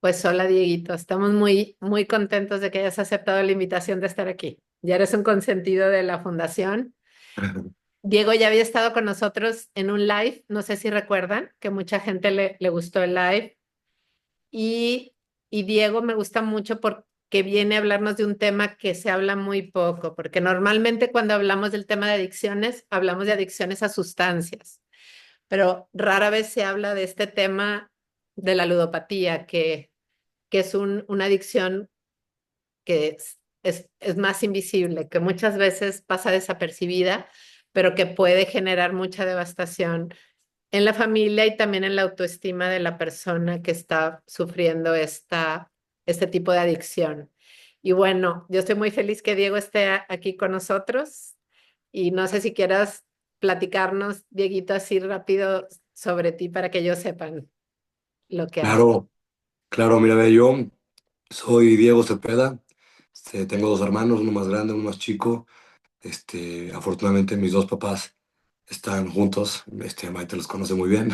Pues hola, Dieguito. Estamos muy contentos de que hayas aceptado la invitación de estar aquí. Ya eres un consentido de la fundación. Diego ya había estado con nosotros en un live, no sé si recuerdan, que mucha gente le gustó el live. Y, y Diego me gusta mucho porque viene a hablarnos de un tema que se habla muy poco, porque normalmente cuando hablamos del tema de adicciones, hablamos de adicciones a sustancias, pero rara vez se habla de este tema de la ludopatía, que es una adicción que es más invisible, que muchas veces pasa desapercibida, pero que puede generar mucha devastación en la familia y también en la autoestima de la persona que está sufriendo este tipo de adicción. Y bueno, yo estoy muy feliz que Diego esté aquí con nosotros y no sé si quieras platicarnos, Dieguito, así rápido sobre ti para que ellos sepan lo que haces. Claro, claro, mira, ve, yo soy Diego Cepeda, tengo dos hermanos, uno más grande, uno más chico. Afortunadamente mis dos papás están juntos, Maite los conoce muy bien.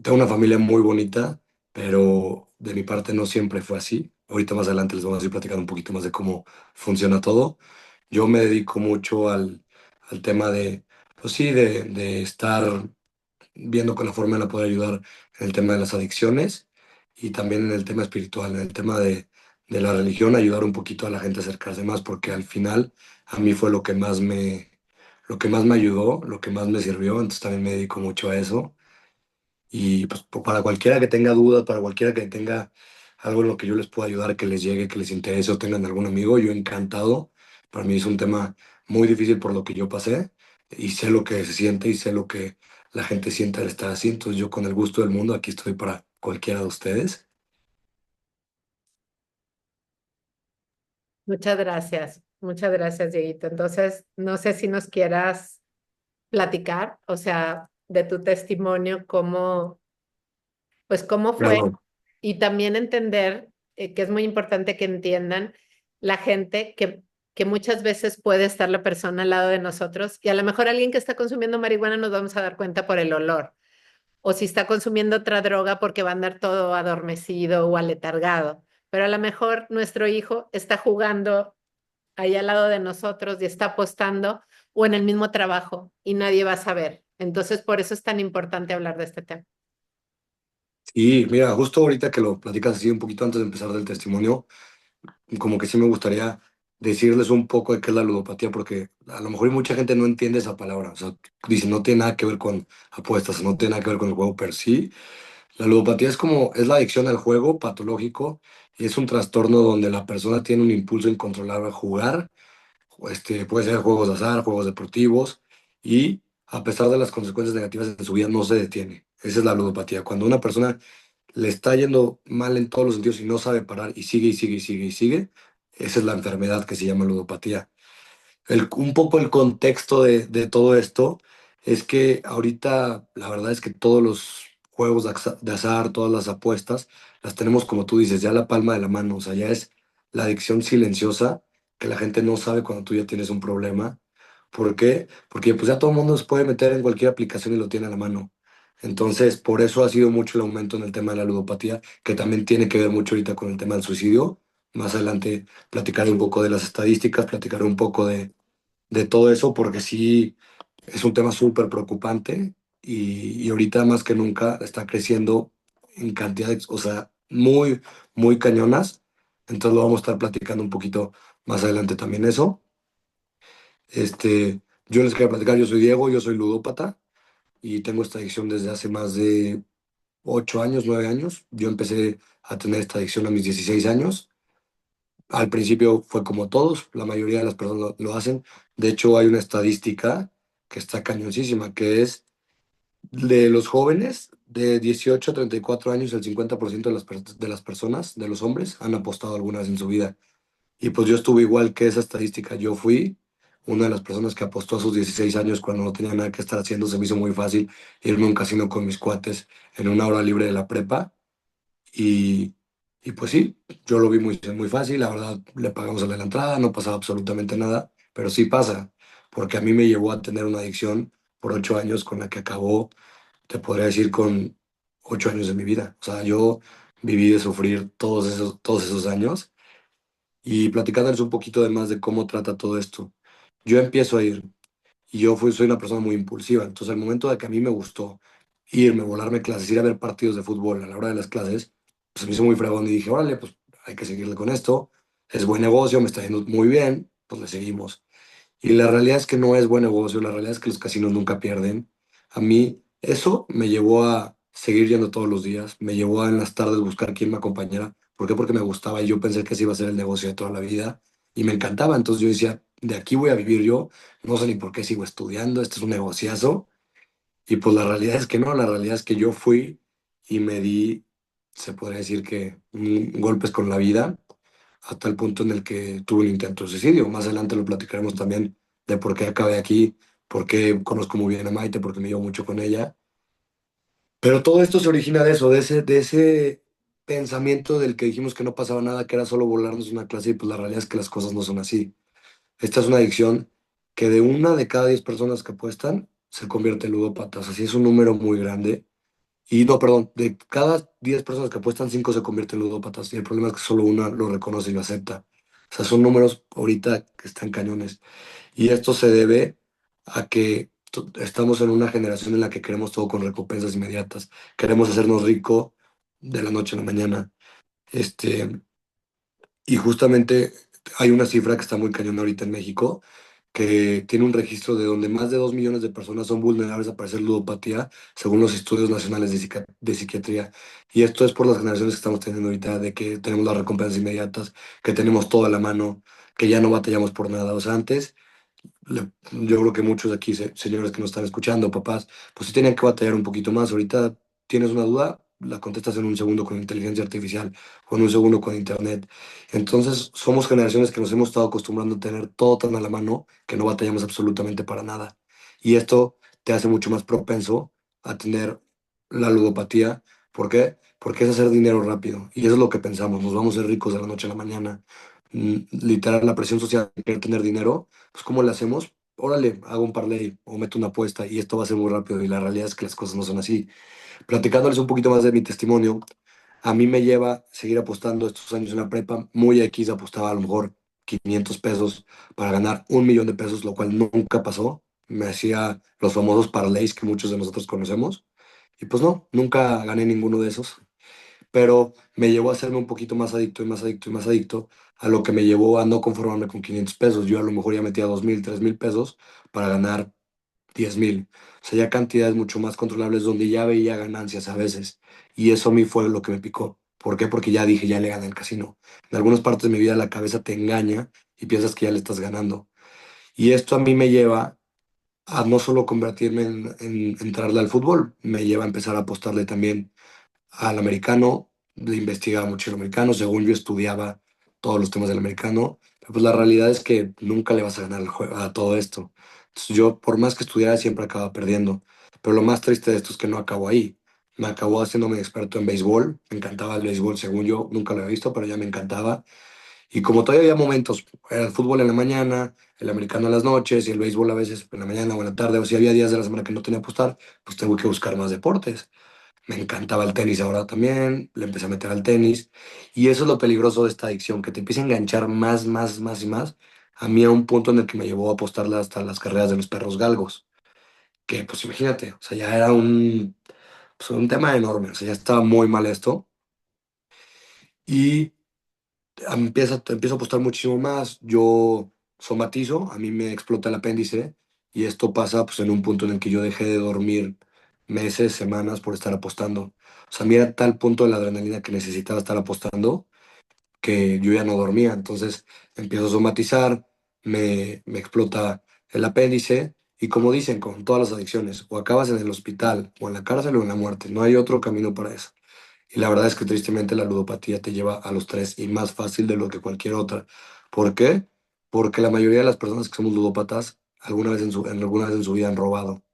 Tengo una familia muy bonita, pero de mi parte no siempre fue así. Ahorita más adelante les vamos a ir platicando un poquito más de cómo funciona todo. Yo me dedico mucho al tema de, pues sí, de estar viendo con la forma de la poder ayudar en el tema de las adicciones y también en el tema espiritual, en el tema de la religión, ayudar un poquito a la gente a acercarse más, porque al final a mí fue lo que más me ayudó, lo que más me sirvió, entonces también me dedico mucho a eso. Y pues para cualquiera que tenga dudas, para cualquiera que tenga algo en lo que yo les pueda ayudar, que les llegue, que les interese o tengan algún amigo, yo encantado. Para mí es un tema muy difícil por lo que yo pasé y sé lo que se siente y sé lo que la gente siente al estar así. Entonces yo con el gusto del mundo aquí estoy para cualquiera de ustedes. Muchas gracias, Dieguito. Entonces, no sé si nos quieras platicar, o sea, de tu testimonio, cómo fue Claro. y también entender que es muy importante que entiendan la gente que muchas veces puede estar la persona al lado de nosotros y a lo mejor alguien que está consumiendo marihuana nos vamos a dar cuenta por el olor o si está consumiendo otra droga porque va a andar todo adormecido o aletargado, pero a lo mejor nuestro hijo está jugando ahí al lado de nosotros y está apostando o en el mismo trabajo y nadie va a saber. Entonces, por eso es tan importante hablar de este tema. Y mira, justo ahorita que lo platicas así un poquito antes de empezar del testimonio, como que sí me gustaría decirles un poco de qué es la ludopatía, porque a lo mejor mucha gente no entiende esa palabra. O sea, dice, no tiene nada que ver con apuestas, no tiene nada que ver con el juego per sí. La ludopatía es la adicción al juego patológico y es un trastorno donde la persona tiene un impulso incontrolable a jugar. Puede ser juegos de azar, juegos deportivos, y a pesar de las consecuencias negativas en su vida no se detiene. Esa es la ludopatía. Cuando una persona le está yendo mal en todos los sentidos y no sabe parar y sigue y sigue y sigue y sigue, esa es la enfermedad que se llama ludopatía. Un poco el contexto de todo esto es que ahorita la verdad es que todos los juegos de azar, todas las apuestas, las tenemos como tú dices, ya a la palma de la mano. O sea, ya es la adicción silenciosa que la gente no sabe cuando tú ya tienes un problema. ¿Por qué? Porque pues ya todo el mundo se puede meter en cualquier aplicación y lo tiene a la mano. Entonces, por eso ha sido mucho el aumento en el tema de la ludopatía, que también tiene que ver mucho ahorita con el tema del suicidio. Más adelante platicaré un poco de las estadísticas, platicaré un poco de todo eso, porque sí es un tema súper preocupante y ahorita más que nunca está creciendo en cantidades, o sea, muy cañonas. Entonces lo vamos a estar platicando un poquito más adelante también eso. Yo les quería platicar, yo soy Diego, yo soy ludópata y tengo esta adicción desde hace más de 8 años, 9 años. Yo empecé a tener esta adicción a mis 16 años. Al principio fue como todos, la mayoría de las personas lo hacen. De hecho, hay una estadística que está cañoncísima, que es de los jóvenes de 18 a 34 años, el 50% de las personas, de los hombres, han apostado alguna vez en su vida. Y pues yo estuve igual que esa estadística. Yo fui una de las personas que apostó a sus 16 años cuando no tenía nada que estar haciendo. Se me hizo muy fácil irme a un casino con mis cuates en una hora libre de la prepa. Y, y pues sí, yo lo vi muy fácil, la verdad le pagamos a la entrada, no pasaba absolutamente nada, pero sí pasa, porque a mí me llevó a tener una adicción por 8 años con la que acabó, te podría decir, con 8 años de mi vida. O sea, yo viví de sufrir todos esos años y platicándoles un poquito de más de cómo trata todo esto. Yo empiezo a ir y soy una persona muy impulsiva, entonces al momento de que a mí me gustó irme, volarme clases, ir a ver partidos de fútbol a la hora de las clases, pues se me hizo muy fregón y dije, órale, pues hay que seguirle con esto, es buen negocio, me está yendo muy bien, pues le seguimos. Y la realidad es que no es buen negocio, la realidad es que los casinos nunca pierden. A mí eso me llevó a seguir yendo todos los días, me llevó a en las tardes buscar quién me acompañara. ¿Por qué? Porque me gustaba y yo pensé que ese iba a ser el negocio de toda la vida y me encantaba. Entonces yo decía, de aquí voy a vivir yo, no sé ni por qué sigo estudiando, esto es un negociazo. Y pues la realidad es que no, la realidad es que yo fui y me di, se podría decir que golpes con la vida hasta el punto en el que tuve un intento de suicidio. Más adelante lo platicaremos también de por qué acabé aquí, por qué conozco muy bien a Maite, porque me llevo mucho con ella. Pero todo esto se origina de eso, de ese pensamiento del que dijimos que no pasaba nada, que era solo volarnos una clase y pues la realidad es que las cosas no son así. Esta es una adicción que de una de cada 10 personas que apuestan se convierte en ludópatas. Así es un número muy grande. Y no, perdón, de cada 10 personas que apuestan, 5 se convierten en ludópatas. Y el problema es que solo una lo reconoce y lo acepta. O sea, son números ahorita que están cañones. Y esto se debe a que estamos en una generación en la que queremos todo con recompensas inmediatas. Queremos hacernos rico de la noche a la mañana. Este, y justamente hay una cifra que está muy cañona ahorita en México, que tiene un registro de donde más de 2 millones de personas son vulnerables a padecer ludopatía, según los estudios nacionales de psiquiatría. Y esto es por las generaciones que estamos teniendo ahorita, de que tenemos las recompensas inmediatas, que tenemos todo a la mano, que ya no batallamos por nada. O sea, antes yo creo que muchos de aquí, señores que nos están escuchando, papás, pues sí tenían que batallar un poquito más. Ahorita tienes una duda, la contestas en un segundo con inteligencia artificial o en un segundo con internet. Entonces, somos generaciones que nos hemos estado acostumbrando a tener todo tan a la mano que no batallamos absolutamente para nada. Y esto te hace mucho más propenso a tener la ludopatía. ¿Por qué? Porque es hacer dinero rápido. Y eso es lo que pensamos, nos vamos a ser ricos de la noche a la mañana. Literal, la presión social de querer tener dinero, pues ¿cómo le hacemos? Órale, hago un parlay o meto una apuesta y esto va a ser muy rápido y la realidad es que las cosas no son así. Platicándoles un poquito más de mi testimonio, a mí me lleva seguir apostando estos años en la prepa, muy X, apostaba a lo mejor 500 pesos para ganar 1 millón de pesos, lo cual nunca pasó. Me hacía los famosos parlays que muchos de nosotros conocemos y pues no, nunca gané ninguno de esos, pero me llevó a hacerme un poquito más adicto y más adicto y más adicto, a lo que me llevó a no conformarme con 500 pesos. Yo a lo mejor ya metía 2,000, 3,000 pesos para ganar 10,000. O sea, ya cantidades mucho más controlables donde ya veía ganancias a veces. Y eso a mí fue lo que me picó. ¿Por qué? Porque ya dije, ya le gané el casino. En algunas partes de mi vida la cabeza te engaña y piensas que ya le estás ganando. Y esto a mí me lleva a no solo convertirme en entrarle al fútbol, me lleva a empezar a apostarle también al americano, le investigaba mucho el americano, según yo estudiaba todos los temas del americano, pero pues la realidad es que nunca le vas a ganar el juego a todo esto. Entonces yo, por más que estudiara, siempre acababa perdiendo. Pero lo más triste de esto es que no acabo ahí. Me acabó haciéndome experto en béisbol, me encantaba el béisbol, según yo, nunca lo había visto, pero ya me encantaba. Y como todavía había momentos, era el fútbol en la mañana, el americano en las noches y el béisbol a veces en la mañana o en la tarde, o si había días de la semana que no tenía que apostar, pues tengo que buscar más deportes. Me encantaba el tenis ahora también, le empecé a meter al tenis. Y eso es lo peligroso de esta adicción, que te empieza a enganchar más, más, más y más. A mí a un punto en el que me llevó a apostarle hasta las carreras de los perros galgos, que pues imagínate, o sea, ya era pues, un tema enorme, o sea, ya estaba muy mal esto. Y empiezo a apostar muchísimo más. Yo somatizo, a mí me explota el apéndice y esto pasa pues en un punto en el que yo dejé de dormir meses, semanas por estar apostando. O sea, a mí era tal punto de la adrenalina que necesitaba estar apostando que yo ya no dormía. Entonces empiezo a somatizar, me explota el apéndice y como dicen con todas las adicciones, o acabas en el hospital o en la cárcel o en la muerte. No hay otro camino para eso. Y la verdad es que tristemente la ludopatía te lleva a los tres y más fácil de lo que cualquier otra. ¿Por qué? Porque la mayoría de las personas que somos ludópatas alguna vez en su vida han robado.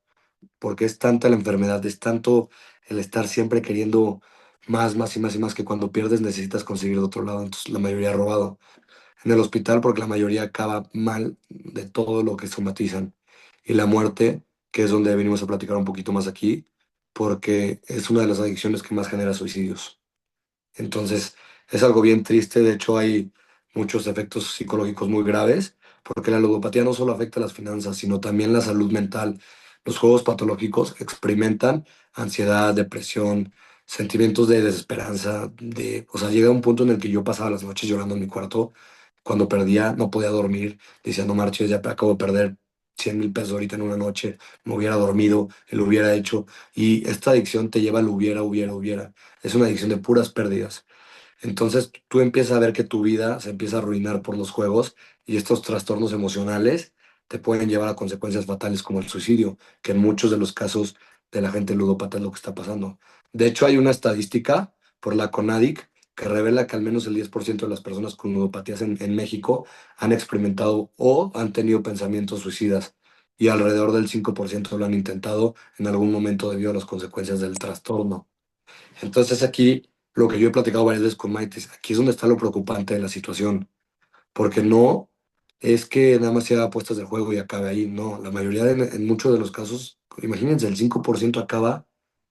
Porque es tanta la enfermedad, es tanto el estar siempre queriendo más, más y más y más que cuando pierdes necesitas conseguir de otro lado. Entonces la mayoría ha robado. En el hospital porque la mayoría acaba mal de todo lo que somatizan. Y la muerte, que es donde venimos a platicar un poquito más aquí, porque es una de las adicciones que más genera suicidios. Entonces, es algo bien triste. De hecho, hay muchos efectos psicológicos muy graves, porque la ludopatía no solo afecta a las finanzas, sino también la salud mental. Los juegos patológicos experimentan ansiedad, depresión, sentimientos de desesperanza, o sea, llega un punto en el que yo pasaba las noches llorando en mi cuarto. Cuando perdía, no podía dormir, decía, no marches, ya acabo de perder 100,000 pesos ahorita en una noche, me hubiera dormido, lo hubiera hecho. Y esta adicción te lleva al hubiera, hubiera, hubiera. Es una adicción de puras pérdidas. Entonces tú empiezas a ver que tu vida se empieza a arruinar por los juegos y estos trastornos emocionales te pueden llevar a consecuencias fatales como el suicidio, que en muchos de los casos de la gente ludópata es lo que está pasando. De hecho, hay una estadística por la CONADIC que revela que al menos el 10% de las personas con ludopatías en México han experimentado o han tenido pensamientos suicidas y alrededor del 5% lo han intentado en algún momento debido a las consecuencias del trastorno. Entonces aquí lo que yo he platicado varias veces con Maite, aquí es donde está lo preocupante de la situación, porque no es que nada más se haga apuestas del juego y acabe ahí, no, la mayoría en muchos de los casos, imagínense, el 5% acaba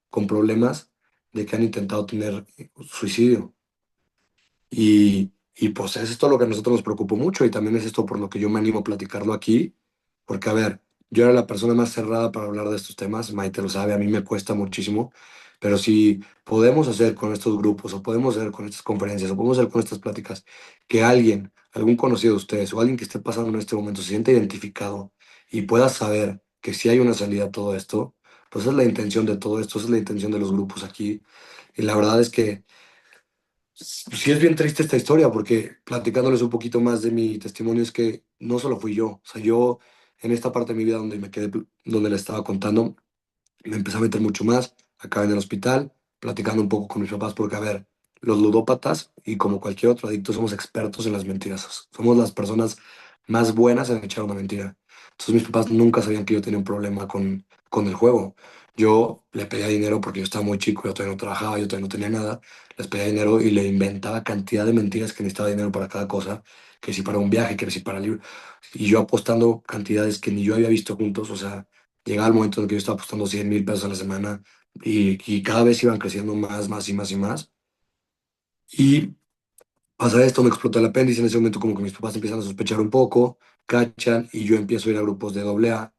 con problemas de que han intentado tener suicidio. Y pues es esto lo que a nosotros nos preocupó mucho y también es esto por lo que yo me animo a platicarlo aquí, porque a ver, yo era la persona más cerrada para hablar de estos temas, Maite lo sabe, a mí me cuesta muchísimo, pero si podemos hacer con estos grupos o podemos hacer con estas conferencias o podemos hacer con estas pláticas que alguien, algún conocido de ustedes o alguien que esté pasando en este momento se sienta identificado y pueda saber que si hay una salida a todo esto, pues esa es la intención de todo esto, esa es la intención de los grupos aquí. Y la verdad es que sí es bien triste esta historia porque platicándoles un poquito más de mi testimonio es que no solo fui yo, o sea, yo en esta parte de mi vida donde me quedé, donde le estaba contando, me empecé a meter mucho más, acabé en el hospital, platicando un poco con mis papás porque, a ver, los ludópatas y como cualquier otro adicto somos expertos en las mentiras, somos las personas más buenas en echar una mentira. Entonces mis papás nunca sabían que yo tenía un problema con el juego. Yo le pedía dinero porque yo estaba muy chico, yo todavía no trabajaba, yo todavía no tenía nada, les pedía dinero y le inventaba cantidad de mentiras que necesitaba dinero para cada cosa, que si para un viaje, que si para libro, y yo apostando cantidades que ni yo había visto juntos, o sea, llegaba el momento en que yo estaba apostando 100,000 pesos a la semana y cada vez iban creciendo más, más y más y más. Y pasa esto, me explota el apéndice, en ese momento como que mis papás empiezan a sospechar un poco, cachan y yo empiezo a ir a grupos de AA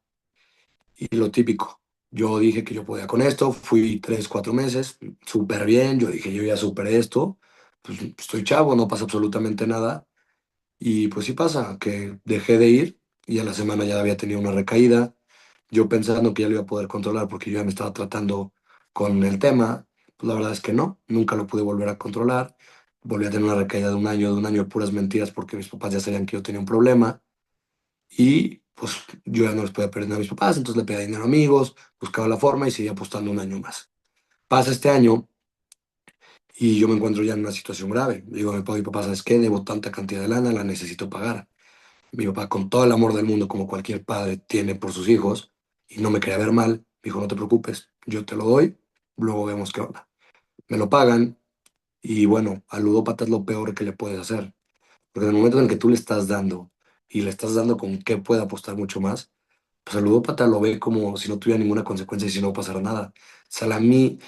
y lo típico. Yo dije que yo podía con esto, fui 3, 4 meses, súper bien, yo dije yo ya superé esto, pues estoy chavo, no pasa absolutamente nada. Y pues sí pasa, que dejé de ir y a la semana ya había tenido una recaída. Yo pensando que ya lo iba a poder controlar porque yo ya me estaba tratando con el tema, pues la verdad es que no, nunca lo pude volver a controlar. Volví a tener una recaída de un año de puras mentiras porque mis papás ya sabían que yo tenía un problema y pues yo ya no les podía pedir nada a mis papás, entonces le pedía dinero a amigos, buscaba la forma y seguía apostando un año más. Pasa este año y yo me encuentro ya en una situación grave. Digo a mi papá, ¿sabes qué? Debo tanta cantidad de lana, la necesito pagar. Mi papá, con todo el amor del mundo, como cualquier padre tiene por sus hijos, y no me quería ver mal, me dijo, no te preocupes, yo te lo doy, luego vemos qué onda. Me lo pagan, y bueno, al ludópata es lo peor que le puedes hacer, porque en el momento en el que tú le estás dando, y le estás dando con qué puede apostar mucho más, pues el ludópata lo ve como si no tuviera ninguna consecuencia y si no pasara nada. O sea, a mí,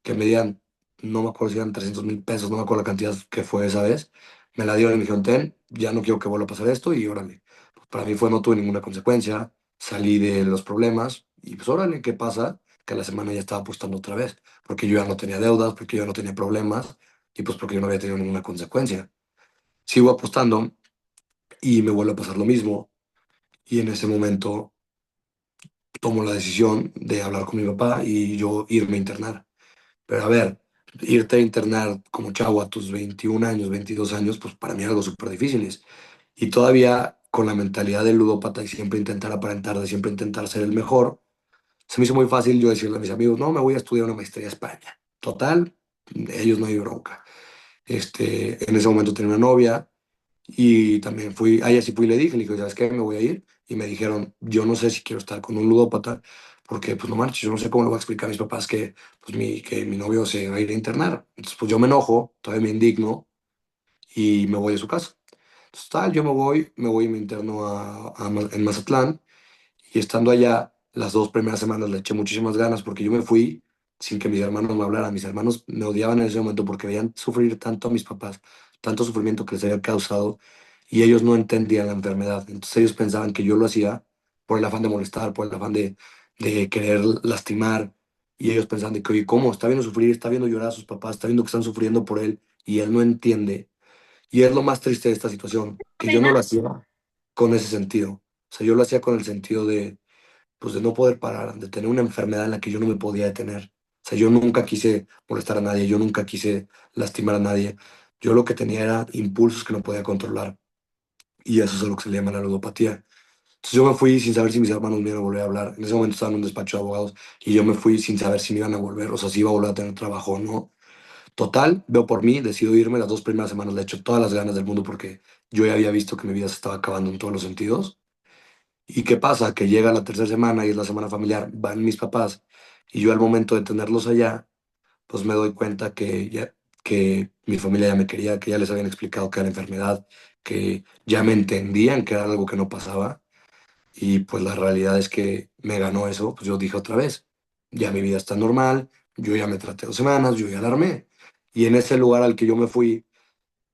que me dieran, no me acuerdo si eran 300,000 pesos, no me acuerdo la cantidad que fue esa vez, me la dieron y me dijeron, ten, ya no quiero que vuelva a pasar esto y órale. Pues para mí fue, no tuve ninguna consecuencia, salí de los problemas y pues órale, ¿qué pasa? Que a la semana ya estaba apostando otra vez, porque yo ya no tenía deudas, porque yo ya no tenía problemas y pues porque yo no había tenido ninguna consecuencia. Sigo apostando y me vuelve a pasar lo mismo y en ese momento tomo la decisión de hablar con mi papá y yo irme a internar. Pero a ver, irte a internar como chavo a tus 21 años, 22 años, pues para mí es algo súper difícil. Y todavía con la mentalidad del ludópata y siempre intentar aparentar, de siempre intentar ser el mejor, se me hizo muy fácil yo decirle a mis amigos, no, me voy a estudiar una maestría a España. Total, ellos no hay bronca. En ese momento tenía una novia y también fui, a ella sí fui y le dije, ¿sabes qué? Me voy a ir. Y me dijeron, yo no sé si quiero estar con un ludópata, porque pues no manches, yo no sé cómo le voy a explicar a mis papás que, pues, que mi novio se va a ir a internar. Entonces, pues yo me enojo, todavía me indigno y me voy a su casa. Entonces, tal, yo me voy y me interno en Mazatlán y estando allá, las 2 primeras semanas le eché muchísimas ganas porque yo me fui sin que mis hermanos me hablaran. Mis hermanos me odiaban en ese momento porque veían sufrir tanto a mis papás, tanto sufrimiento que les había causado, y ellos no entendían la enfermedad. Entonces ellos pensaban que yo lo hacía por el afán de molestar, por el afán de querer lastimar, y ellos pensaban de que, oye, ¿cómo? Está viendo sufrir, está viendo llorar a sus papás, está viendo que están sufriendo por él, y él no entiende. Y es lo más triste de esta situación, que yo no lo hacía con ese sentido. O sea, yo lo hacía con el sentido de, pues, de no poder parar, de tener una enfermedad en la que yo no me podía detener. O sea, yo nunca quise molestar a nadie, yo nunca quise lastimar a nadie. Yo lo que tenía era impulsos que no podía controlar. Y eso es a lo que se le llama la ludopatía. Entonces yo me fui sin saber si mis hermanos me iban a volver a hablar. En ese momento estaba en un despacho de abogados y yo me fui sin saber si me iban a volver, o sea, si iba a volver a tener trabajo o no. Total, veo por mí, decido irme. Las 2 primeras semanas le echo todas las ganas del mundo porque yo ya había visto que mi vida se estaba acabando en todos los sentidos. ¿Y qué pasa? Que llega la tercera semana y es la semana familiar, van mis papás y yo al momento de tenerlos allá, pues me doy cuenta que mi familia ya me quería, que ya les habían explicado que era enfermedad, que ya me entendían que era algo que no pasaba, y pues la realidad es que me ganó eso. Pues yo dije otra vez, ya mi vida está normal, yo ya me traté 2 semanas, yo ya la armé. Y en ese lugar al que yo me fui,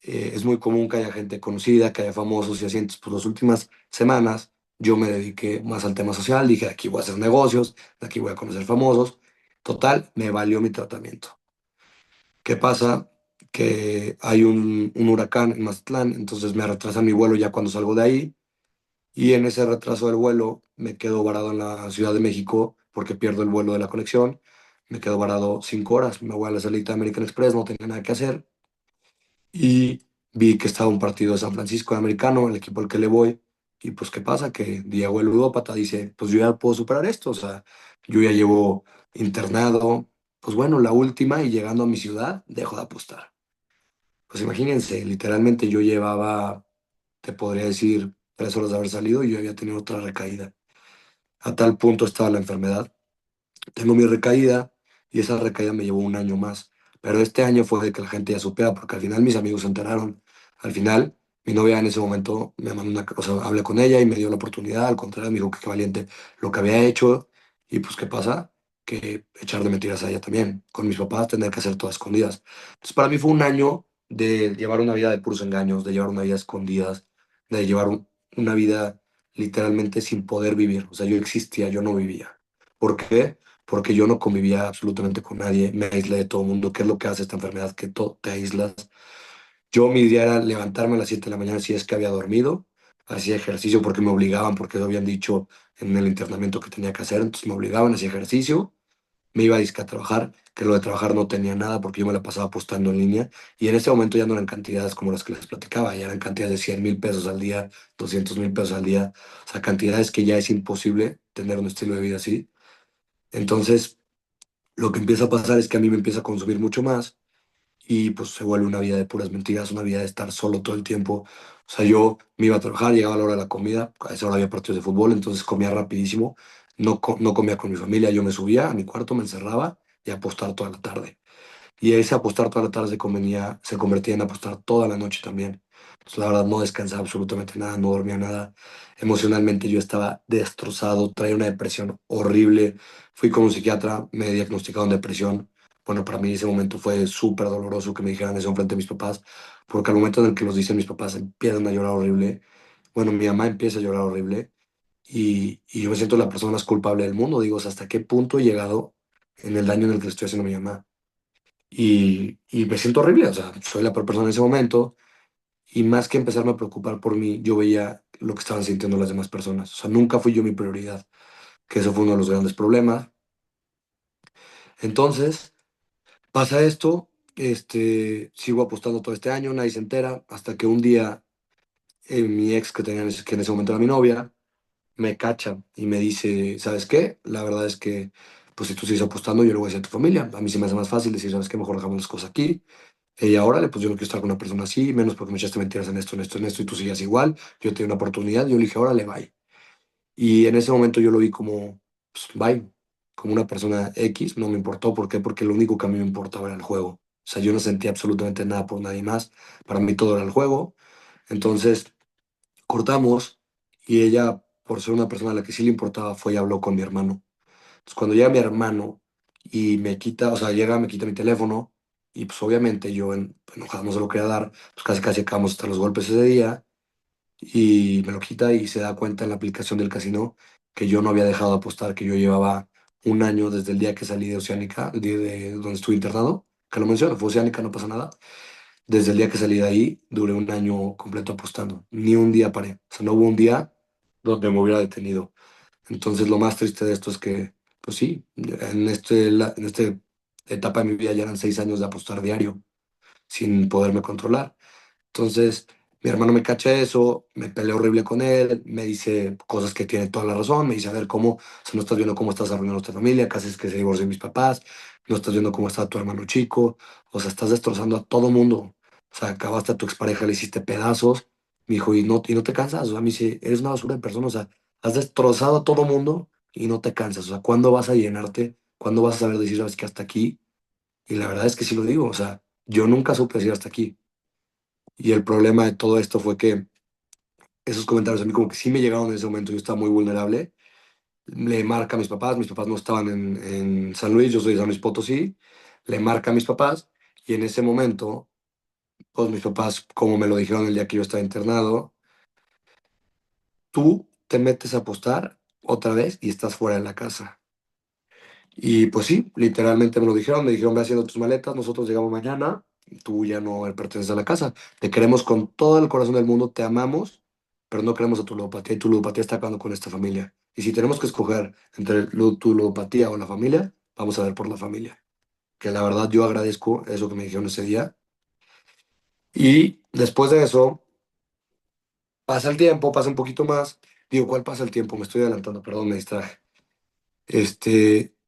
es muy común que haya gente conocida, que haya famosos y así. Entonces, pues las últimas semanas yo me dediqué más al tema social, dije, aquí voy a hacer negocios, de aquí voy a conocer famosos. Total, me valió mi tratamiento. ¿Qué pasa? Que hay un huracán en Mazatlán, entonces me retrasan mi vuelo ya cuando salgo de ahí, y en ese retraso del vuelo me quedo varado en la Ciudad de México porque pierdo el vuelo de la conexión. Me quedo varado 5 horas, me voy a la salita de American Express, no tenía nada que hacer, y vi que estaba un partido de San Francisco de americano, el equipo al que le voy, y pues ¿qué pasa? Que Diego el ludópata dice, pues yo ya puedo superar esto, o sea, yo ya llevo internado, pues bueno, la última, y llegando a mi ciudad, dejo de apostar. Pues imagínense, literalmente yo llevaba, te podría decir, 3 horas de haber salido y yo había tenido otra recaída. A tal punto estaba la enfermedad. Tengo mi recaída y esa recaída me llevó un año más. Pero este año fue de que la gente ya supera, porque al final mis amigos se enteraron. Al final, mi novia en ese momento me mandó una, o sea, hablé con ella y me dio la oportunidad. Al contrario, me dijo que qué valiente lo que había hecho. Y pues, ¿qué pasa? Que echar de mentiras a ella también. Con mis papás, tener que hacer todas escondidas. Entonces, para mí fue un año de llevar una vida de puros engaños, de llevar una vida escondidas, de llevar una vida literalmente sin poder vivir. O sea, yo existía, yo no vivía. ¿Por qué? Porque yo no convivía absolutamente con nadie, me aislé de todo el mundo. ¿Qué es lo que hace esta enfermedad? Que te aíslas. Yo mi día era levantarme a las 7 de la mañana si es que había dormido, hacía ejercicio porque me obligaban, porque habían dicho en el internamiento que tenía que hacer, entonces me obligaban, hacía ejercicio, me iba a disque a trabajar, que lo de trabajar no tenía nada porque yo me la pasaba apostando en línea, y en ese momento ya no eran cantidades como las que les platicaba, ya eran cantidades de 100,000 pesos al día, 200,000 pesos al día, o sea, cantidades que ya es imposible tener un estilo de vida así. Entonces, lo que empieza a pasar es que a mí me empieza a consumir mucho más y pues se vuelve una vida de puras mentiras, una vida de estar solo todo el tiempo. O sea, yo me iba a trabajar, llegaba a la hora de la comida, a esa hora había partidos de fútbol, entonces comía rapidísimo, no, no comía con mi familia, yo me subía a mi cuarto, me encerraba y a apostar toda la tarde. Y ese apostar toda la tarde se convertía en apostar toda la noche también. Pues, la verdad, no descansaba absolutamente nada, no dormía nada. Emocionalmente yo estaba destrozado, traía una depresión horrible. Fui con un psiquiatra, me diagnosticaron depresión. Bueno, para mí ese momento fue súper doloroso que me dijeran eso enfrente de mis papás, porque al momento en el que los dicen mis papás empiezan a llorar horrible. Bueno, mi mamá empieza a llorar horrible y yo me siento la persona más culpable del mundo. Digo, o sea, ¿hasta qué punto he llegado en el daño en el que le estoy haciendo a mi mamá? Y me siento horrible, o sea, soy la peor persona en ese momento, y más que empezarme a preocupar por mí, yo veía lo que estaban sintiendo las demás personas, o sea, nunca fui yo mi prioridad, que eso fue uno de los grandes problemas. Entonces, pasa esto, sigo apostando todo este año, nadie se entera, hasta que un día mi ex, que en ese momento era mi novia, me cacha y me dice, ¿sabes qué? La verdad es que, pues si tú sigues apostando, yo lo voy a decir a tu familia, a mí se me hace más fácil decir, ¿sabes qué? Mejor dejamos las cosas aquí. Ella, órale, pues yo no quiero estar con una persona así, menos porque me echaste mentiras en esto, en esto, en esto, y tú sigas igual. Yo te di una oportunidad, yo le dije, órale, bye. Y en ese momento yo lo vi como, pues, bye, como una persona X, no me importó. ¿Por qué? Porque lo único que a mí me importaba era el juego. O sea, yo no sentía absolutamente nada por nadie más. Para mí todo era el juego. Entonces, cortamos, y ella, por ser una persona a la que sí le importaba, fue y habló con mi hermano. Entonces, cuando llega mi hermano y me quita, o sea, llega, me quita mi teléfono y pues obviamente yo enojado no se lo quería dar, pues casi casi acabamos hasta los golpes ese día y me lo quita y se da cuenta en la aplicación del casino que yo no había dejado de apostar, que yo llevaba un año desde el día que salí de Oceánica, de donde estuve internado, que lo menciono, fue Oceánica, no pasa nada. Desde el día que salí de ahí, duré un año completo apostando. Ni un día paré. O sea, no hubo un día donde me hubiera detenido. Entonces, lo más triste de esto es que, pues sí, en esta etapa de mi vida ya eran 6 años de apostar diario, sin poderme controlar. Entonces, mi hermano me cacha eso, me pelea horrible con él, me dice cosas que tiene toda la razón, me dice, a ver, ¿cómo? O sea, no estás viendo cómo estás arruinando nuestra familia, casi es que se divorcien mis papás, no estás viendo cómo está tu hermano chico, o sea, estás destrozando a todo mundo. O sea, acabaste a tu expareja, le hiciste pedazos, me dijo, y no te cansas, o sea, me dice, eres una basura de persona, o sea, has destrozado a todo mundo y no te cansas, o sea, ¿cuándo vas a llenarte? ¿Cuándo vas a saber decir, sabes que hasta aquí? Y la verdad es que sí lo digo, o sea, yo nunca supe decir hasta aquí. Y el problema de todo esto fue que esos comentarios a mí como que sí me llegaron en ese momento, yo estaba muy vulnerable. Le marca a mis papás no estaban en San Luis, yo soy de San Luis Potosí, le marca a mis papás y en ese momento, pues mis papás, como me lo dijeron el día que yo estaba internado, tú te metes a apostar otra vez y estás fuera de la casa. Y pues sí, literalmente me dijeron, ve haciendo tus maletas, nosotros llegamos mañana, tú ya no perteneces a la casa, te queremos con todo el corazón del mundo, te amamos, pero no queremos a tu ludopatía y tu ludopatía está acabando con esta familia. Y si tenemos que escoger entre tu ludopatía o la familia, vamos a ver por la familia. Que la verdad yo agradezco eso que me dijeron ese día. Y después de eso, pasa el tiempo, pasa un poquito más. Digo, ¿cuál pasa el tiempo? Me estoy adelantando, perdón, me distraje.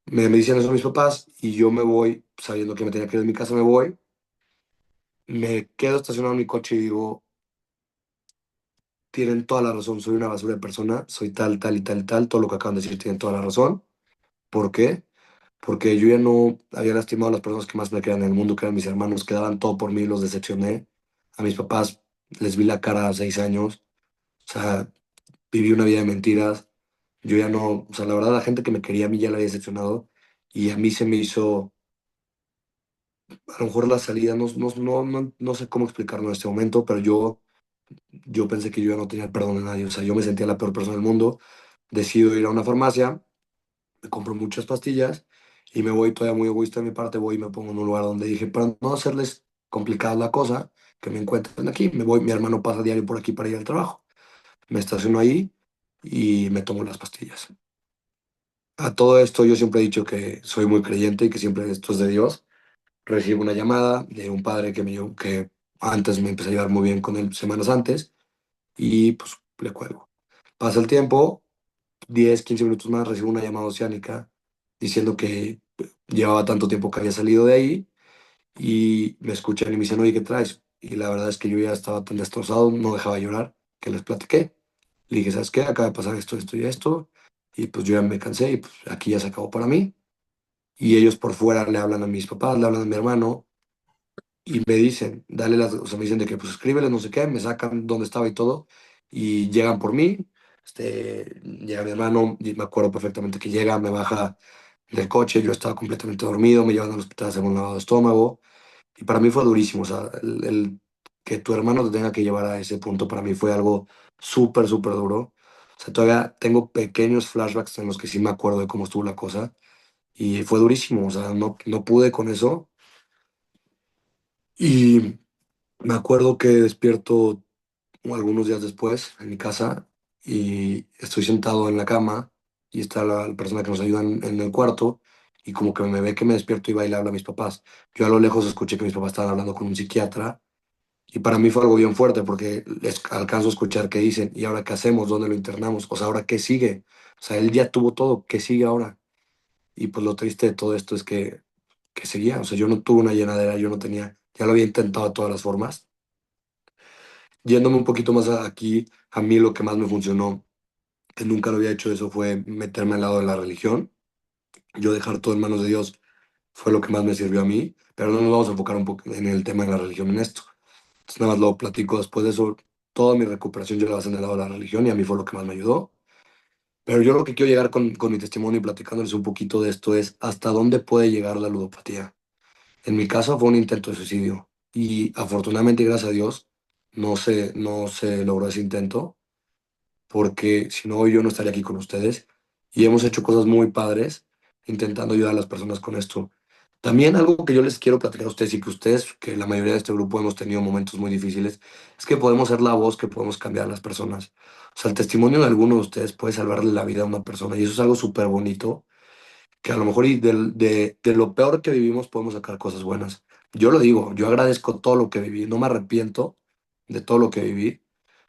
Me dicen eso mis papás y yo me voy, sabiendo que me tenía que ir de mi casa, me voy, me quedo estacionado en mi coche y digo, tienen toda la razón, soy una basura de persona, soy tal, tal y tal y tal, todo lo que acaban de decir tienen toda la razón. ¿Por qué? Porque yo ya no había lastimado a las personas que más me quedan en el mundo, que eran mis hermanos, que daban todo por mí, los decepcioné. A mis papás les vi la cara a 6 años, o sea, viví una vida de mentiras. Yo ya no, o sea, la verdad, la gente que me quería a mí ya la había decepcionado y a mí se me hizo a lo mejor la salida, no sé cómo explicarlo en este momento, pero yo pensé que yo ya no tenía perdón de nadie, o sea, yo me sentía la peor persona del mundo, decido ir a una farmacia, me compro muchas pastillas y me voy todavía muy egoísta de mi parte, voy y me pongo en un lugar donde dije, para no hacerles complicada la cosa, que me encuentren aquí, me voy, mi hermano pasa diario por aquí para ir al trabajo, me estaciono ahí y me tomo las pastillas. A todo esto yo siempre he dicho que soy muy creyente y que siempre esto es de Dios. Recibo una llamada de un padre que antes me empecé a llevar muy bien con él semanas antes y pues le cuelgo. Pasa el tiempo, 10 15 minutos más, recibo una llamada oceánica diciendo que llevaba tanto tiempo que había salido de ahí y me escuchan y me dicen, oye, ¿qué traes? Y la verdad es que yo ya estaba tan destrozado, no dejaba de llorar, que les platiqué. Le dije, ¿sabes qué? Acaba de pasar esto, esto y esto. Y pues yo ya me cansé y pues aquí ya se acabó para mí. Y ellos por fuera le hablan a mis papás, le hablan a mi hermano y me dicen, o sea, me dicen de que pues escríbele, no sé qué, me sacan dónde estaba y todo, y llegan por mí, llega mi hermano, y me acuerdo perfectamente que llega, me baja del coche, yo estaba completamente dormido, me llevan al hospital a hacer un lavado de estómago, y para mí fue durísimo, o sea, el que tu hermano te tenga que llevar a ese punto para mí fue algo súper, súper duro. O sea, todavía tengo pequeños flashbacks en los que sí me acuerdo de cómo estuvo la cosa, y fue durísimo, o sea, no pude con eso. Y me acuerdo que despierto algunos días después en mi casa y estoy sentado en la cama y está la persona que nos ayuda en el cuarto y como que me ve que me despierto y va y le habla a mis papás. Yo a lo lejos escuché que mis papás estaban hablando con un psiquiatra y para mí fue algo bien fuerte porque les alcanzo a escuchar qué dicen y ahora qué hacemos, dónde lo internamos, o sea, ahora qué sigue. O sea, él ya tuvo todo, ¿qué sigue ahora? Y pues lo triste de todo esto es que seguía, o sea, yo no tuve una llenadera, yo no tenía, ya lo había intentado de todas las formas. Yéndome un poquito más aquí, a mí lo que más me funcionó, que nunca lo había hecho eso, fue meterme al lado de la religión. Yo dejar todo en manos de Dios fue lo que más me sirvió a mí, pero no nos vamos a enfocar un poco en el tema de la religión en esto. Entonces nada más lo platico después de eso. Toda mi recuperación yo la basé en el lado de la religión y a mí fue lo que más me ayudó. Pero yo lo que quiero llegar con mi testimonio y platicándoles un poquito de esto es hasta dónde puede llegar la ludopatía. En mi caso fue un intento de suicidio y afortunadamente, y gracias a Dios, no se logró ese intento, porque si no, hoy yo no estaría aquí con ustedes. Y hemos hecho cosas muy padres intentando ayudar a las personas con esto. También algo que yo les quiero platicar a ustedes y que ustedes, que la mayoría de este grupo hemos tenido momentos muy difíciles, es que podemos ser la voz que podemos cambiar a las personas. O sea, el testimonio de alguno de ustedes puede salvarle la vida a una persona y eso es algo súper bonito, que a lo mejor de lo peor que vivimos podemos sacar cosas buenas. Yo lo digo, yo agradezco todo lo que viví, no me arrepiento de todo lo que viví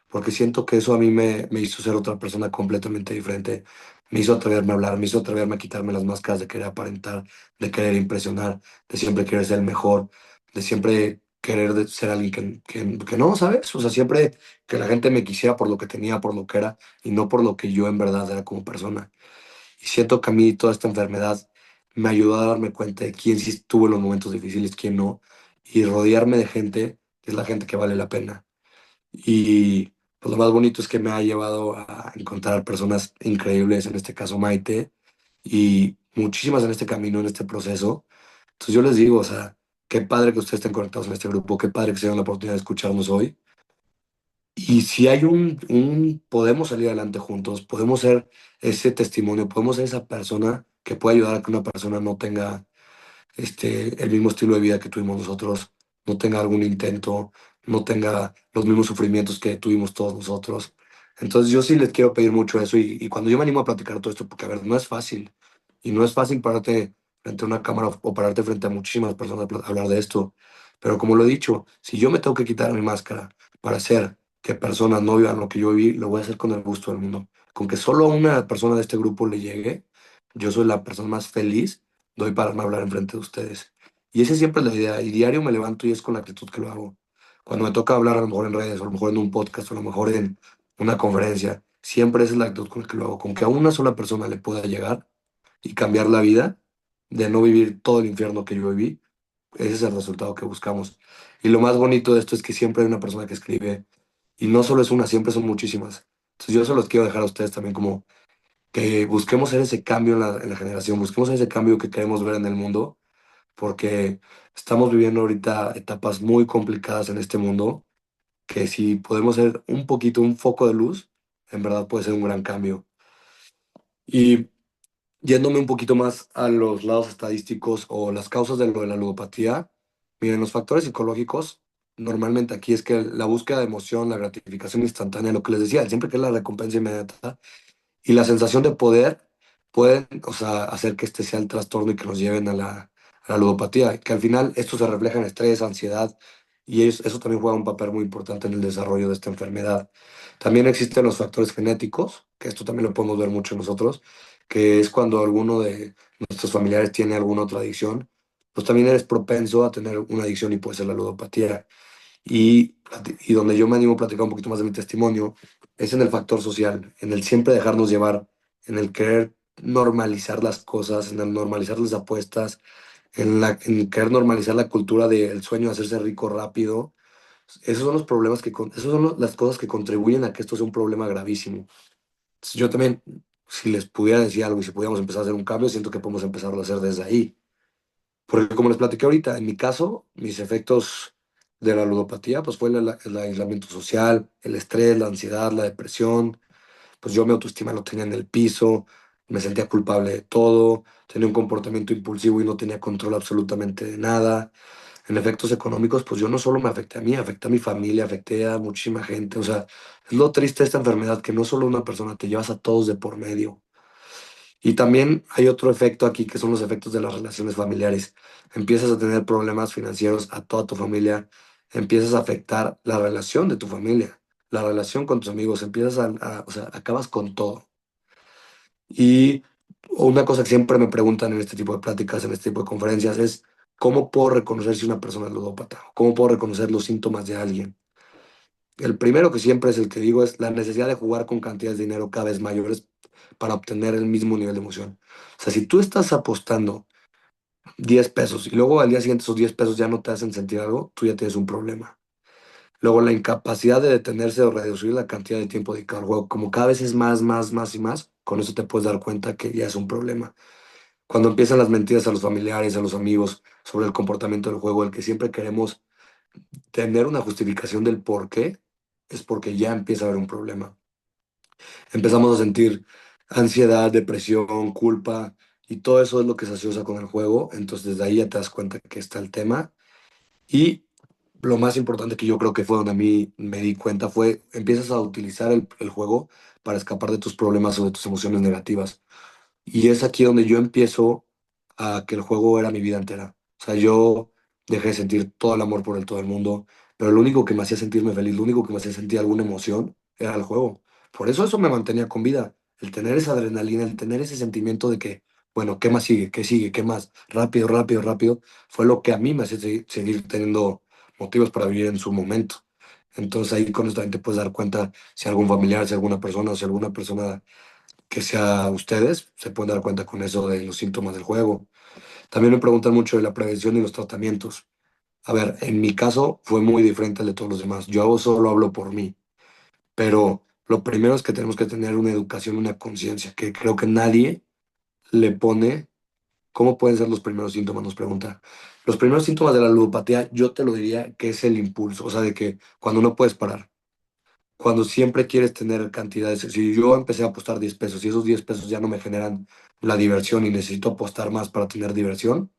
porque siento que eso a mí me hizo ser otra persona completamente diferente. Me hizo atreverme a hablar, me hizo atreverme a quitarme las máscaras de querer aparentar, de querer impresionar, de siempre querer ser el mejor, de siempre querer ser alguien que no, ¿sabes? O sea, siempre que la gente me quisiera por lo que tenía, por lo que era, y no por lo que yo en verdad era como persona. Y siento que a mí toda esta enfermedad me ayudó a darme cuenta de quién sí estuvo en los momentos difíciles, quién no, y rodearme de gente que es la gente que vale la pena. Y pues lo más bonito es que me ha llevado a encontrar personas increíbles, en este caso Maite, y muchísimas en este camino, en este proceso. Entonces yo les digo, o sea, qué padre que ustedes estén conectados en este grupo, qué padre que se den la oportunidad de escucharnos hoy. Y si hay podemos salir adelante juntos, podemos ser ese testimonio, podemos ser esa persona que puede ayudar a que una persona no tenga el mismo estilo de vida que tuvimos nosotros, no tenga algún intento, no tenga los mismos sufrimientos que tuvimos todos nosotros. Entonces yo sí les quiero pedir mucho eso y cuando yo me animo a platicar todo esto, porque a ver, no es fácil y no es fácil pararte frente a una cámara o pararte frente a muchísimas personas a hablar de esto, pero como lo he dicho, si yo me tengo que quitar mi máscara para hacer que personas no vivan lo que yo viví, lo voy a hacer con el gusto del mundo. Con que solo a una persona de este grupo le llegue, yo soy la persona más feliz doy para no hablar enfrente de ustedes. Y esa es siempre la idea. Y diario me levanto y es con la actitud que lo hago. Cuando me toca hablar a lo mejor en redes, o a lo mejor en un podcast, o a lo mejor en una conferencia, siempre esa es la actitud con la que lo hago. Con que a una sola persona le pueda llegar y cambiar la vida, de no vivir todo el infierno que yo viví, ese es el resultado que buscamos. Y lo más bonito de esto es que siempre hay una persona que escribe, y no solo es una, siempre son muchísimas. Entonces yo se los quiero dejar a ustedes también como que busquemos ser ese cambio en la generación, busquemos ese cambio que queremos ver en el mundo, porque estamos viviendo ahorita etapas muy complicadas en este mundo, que si podemos ser un poquito un foco de luz, en verdad puede ser un gran cambio. Y yéndome un poquito más a los lados estadísticos o las causas de lo de la ludopatía, miren, los factores psicológicos, normalmente aquí es que la búsqueda de emoción, la gratificación instantánea, lo que les decía, siempre que es la recompensa inmediata, y la sensación de poder pueden, o sea, hacer que este sea el trastorno y que nos lleven a la ludopatía, que al final esto se refleja en estrés, ansiedad, y eso también juega un papel muy importante en el desarrollo de esta enfermedad. También existen los factores genéticos, que esto también lo podemos ver mucho nosotros, que es cuando alguno de nuestros familiares tiene alguna otra adicción, pues también eres propenso a tener una adicción y puede ser la ludopatía. Y donde yo me animo a platicar un poquito más de mi testimonio es en el factor social, en el siempre dejarnos llevar, en el querer normalizar las cosas, en el normalizar las apuestas, en querer normalizar la cultura del sueño de hacerse rico rápido. Esos son los problemas esos son las cosas que contribuyen a que esto sea un problema gravísimo. Entonces, yo también, si les pudiera decir algo y si pudiéramos empezar a hacer un cambio, siento que podemos empezarlo a hacer desde ahí. Porque como les platiqué ahorita, en mi caso, mis efectos de la ludopatía, pues fue el aislamiento social, el estrés, la ansiedad, la depresión, pues yo mi autoestima lo tenía en el piso, me sentía culpable de todo, tenía un comportamiento impulsivo y no tenía control absolutamente de nada. En efectos económicos, pues yo no solo me afecté a mí, afecté a mi familia, afecté a muchísima gente. O sea, es lo triste de esta enfermedad, que no solo una persona, te llevas a todos de por medio. Y también hay otro efecto aquí que son los efectos de las relaciones familiares. Empiezas a tener problemas financieros a toda tu familia, empiezas a afectar la relación de tu familia, la relación con tus amigos, o sea, acabas con todo. Y una cosa que siempre me preguntan en este tipo de pláticas, en este tipo de conferencias es, ¿cómo puedo reconocer si una persona es ludópata? ¿Cómo puedo reconocer los síntomas de alguien? El primero que siempre es el que digo es la necesidad de jugar con cantidades de dinero cada vez mayores para obtener el mismo nivel de emoción. O sea, si tú estás apostando 10 pesos y luego al día siguiente esos 10 pesos ya no te hacen sentir algo, tú ya tienes un problema. Luego la incapacidad de detenerse o reducir la cantidad de tiempo dedicado al juego, como cada vez es más, más, más y más, con eso te puedes dar cuenta que ya es un problema. Cuando empiezan las mentiras a los familiares, a los amigos, sobre el comportamiento del juego, el que siempre queremos tener una justificación del por qué, es porque ya empieza a haber un problema. Empezamos a sentir ansiedad, depresión, culpa, y todo eso es lo que se asocia con el juego. Entonces, desde ahí ya te das cuenta que está el tema. Y lo más importante que yo creo que fue donde a mí me di cuenta fue, empiezas a utilizar el juego para escapar de tus problemas o de tus emociones negativas. Y es aquí donde yo empiezo a que el juego era mi vida entera. O sea, yo dejé de sentir todo el amor por el todo el mundo, pero lo único que me hacía sentirme feliz, lo único que me hacía sentir alguna emoción era el juego. Por eso me mantenía con vida. El tener esa adrenalina, el tener ese sentimiento de que, bueno, ¿qué más sigue? ¿Qué sigue? ¿Qué más? Rápido, rápido, rápido. Fue lo que a mí me hacía seguir teniendo motivos para vivir en su momento. Entonces ahí con esto también te puedes dar cuenta si algún familiar, si alguna persona o si alguna persona que sea ustedes, se pueden dar cuenta con eso de los síntomas del juego. También me preguntan mucho de la prevención y los tratamientos. A ver, en mi caso fue muy diferente al de todos los demás. Yo solo hablo por mí, pero lo primero es que tenemos que tener una educación, una conciencia, que creo que nadie le pone. ¿Cómo pueden ser los primeros síntomas? Nos pregunta. Los primeros síntomas de la ludopatía, yo te lo diría que es el impulso, o sea, de que cuando no puedes parar, cuando siempre quieres tener cantidades. Si yo empecé a apostar 10 pesos y esos 10 pesos ya no me generan la diversión y necesito apostar más para tener diversión,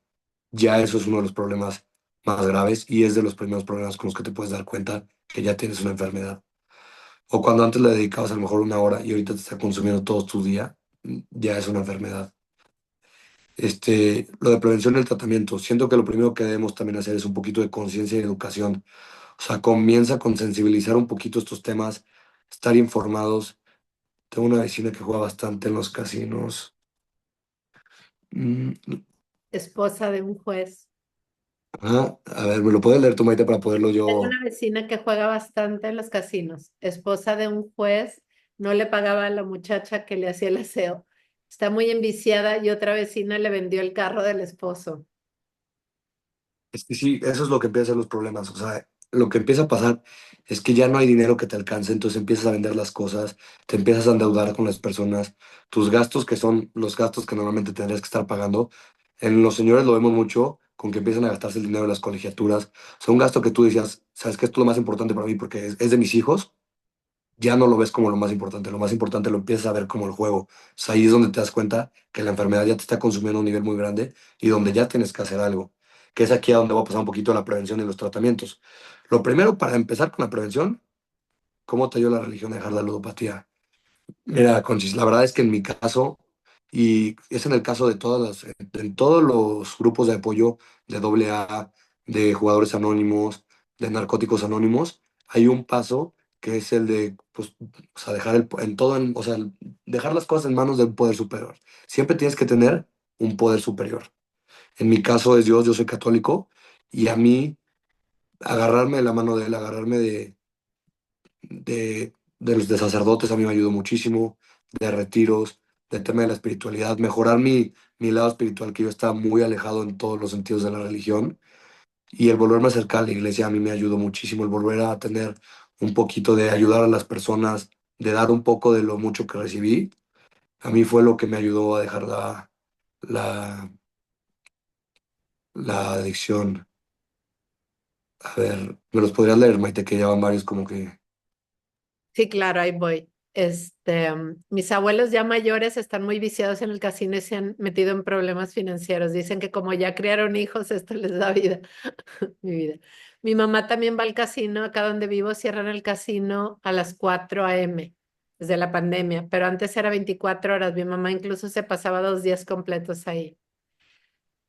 ya eso es uno de los problemas más graves y es de los primeros problemas con los que te puedes dar cuenta que ya tienes una enfermedad. O cuando antes le dedicabas a lo mejor una hora y ahorita te está consumiendo todo tu día, ya es una enfermedad. Lo de prevención y el tratamiento, siento que lo primero que debemos también hacer es un poquito de conciencia y educación. O sea, comienza con sensibilizar un poquito estos temas, estar informados. Tengo una vecina que juega bastante en los casinos. Mm, Esposa de un juez. a ver, ¿me lo puedes leer tú, Maite, para poderlo Tengo yo? una vecina que juega bastante en los casinos. Esposa de un juez, no le pagaba a la muchacha que le hacía el aseo. Está muy enviciada y otra vecina le vendió el carro del esposo. Es que sí, eso es lo que empieza a ser los problemas. O sea, lo que empieza a pasar es que ya no hay dinero que te alcance, entonces empiezas a vender las cosas, te empiezas a endeudar con las personas, tus gastos, que son los gastos que normalmente tendrías que estar pagando. En los señores lo vemos mucho con que empiezan a gastarse el dinero de las colegiaturas. O sea, un gasto que tú decías, sabes que esto es lo más importante para mí porque es de mis hijos, ya no lo ves como lo más importante lo empiezas a ver como el juego. O sea, ahí es donde te das cuenta que la enfermedad ya te está consumiendo a un nivel muy grande y donde ya tienes que hacer algo, que es aquí a donde va a pasar un poquito la prevención y los tratamientos. Lo primero, para empezar con la prevención, ¿cómo te ayuda la religión a dejar la ludopatía? Mira, Conchis, la verdad es que en mi caso, y es en el caso de en todos los grupos de apoyo de AA, de jugadores anónimos, de narcóticos anónimos, hay un paso que es el de, pues, o sea, dejar o sea, dejar las cosas en manos del poder superior. Siempre tienes que tener un poder superior. En mi caso es Dios, yo soy católico, y a mí agarrarme de la mano de él, agarrarme de los de sacerdotes a mí me ayudó muchísimo, de retiros, del tema de la espiritualidad, mejorar mi lado espiritual, que yo estaba muy alejado en todos los sentidos de la religión, y el volverme a acercar a la iglesia a mí me ayudó muchísimo, el volver a tener un poquito de ayudar a las personas, de dar un poco de lo mucho que recibí, a mí fue lo que me ayudó a dejar la, la adicción. A ver, ¿me los podrías leer, Maite, que ya van varios como que... Sí, claro, ahí voy. Mis abuelos ya mayores están muy viciados en el casino y se han metido en problemas financieros. Dicen que como ya criaron hijos, esto les da vida, mi vida. Mi mamá también va al casino, acá donde vivo cierran el casino a las 4 a.m. desde la pandemia, pero antes era 24 horas. Mi mamá incluso se pasaba 2 días completos ahí.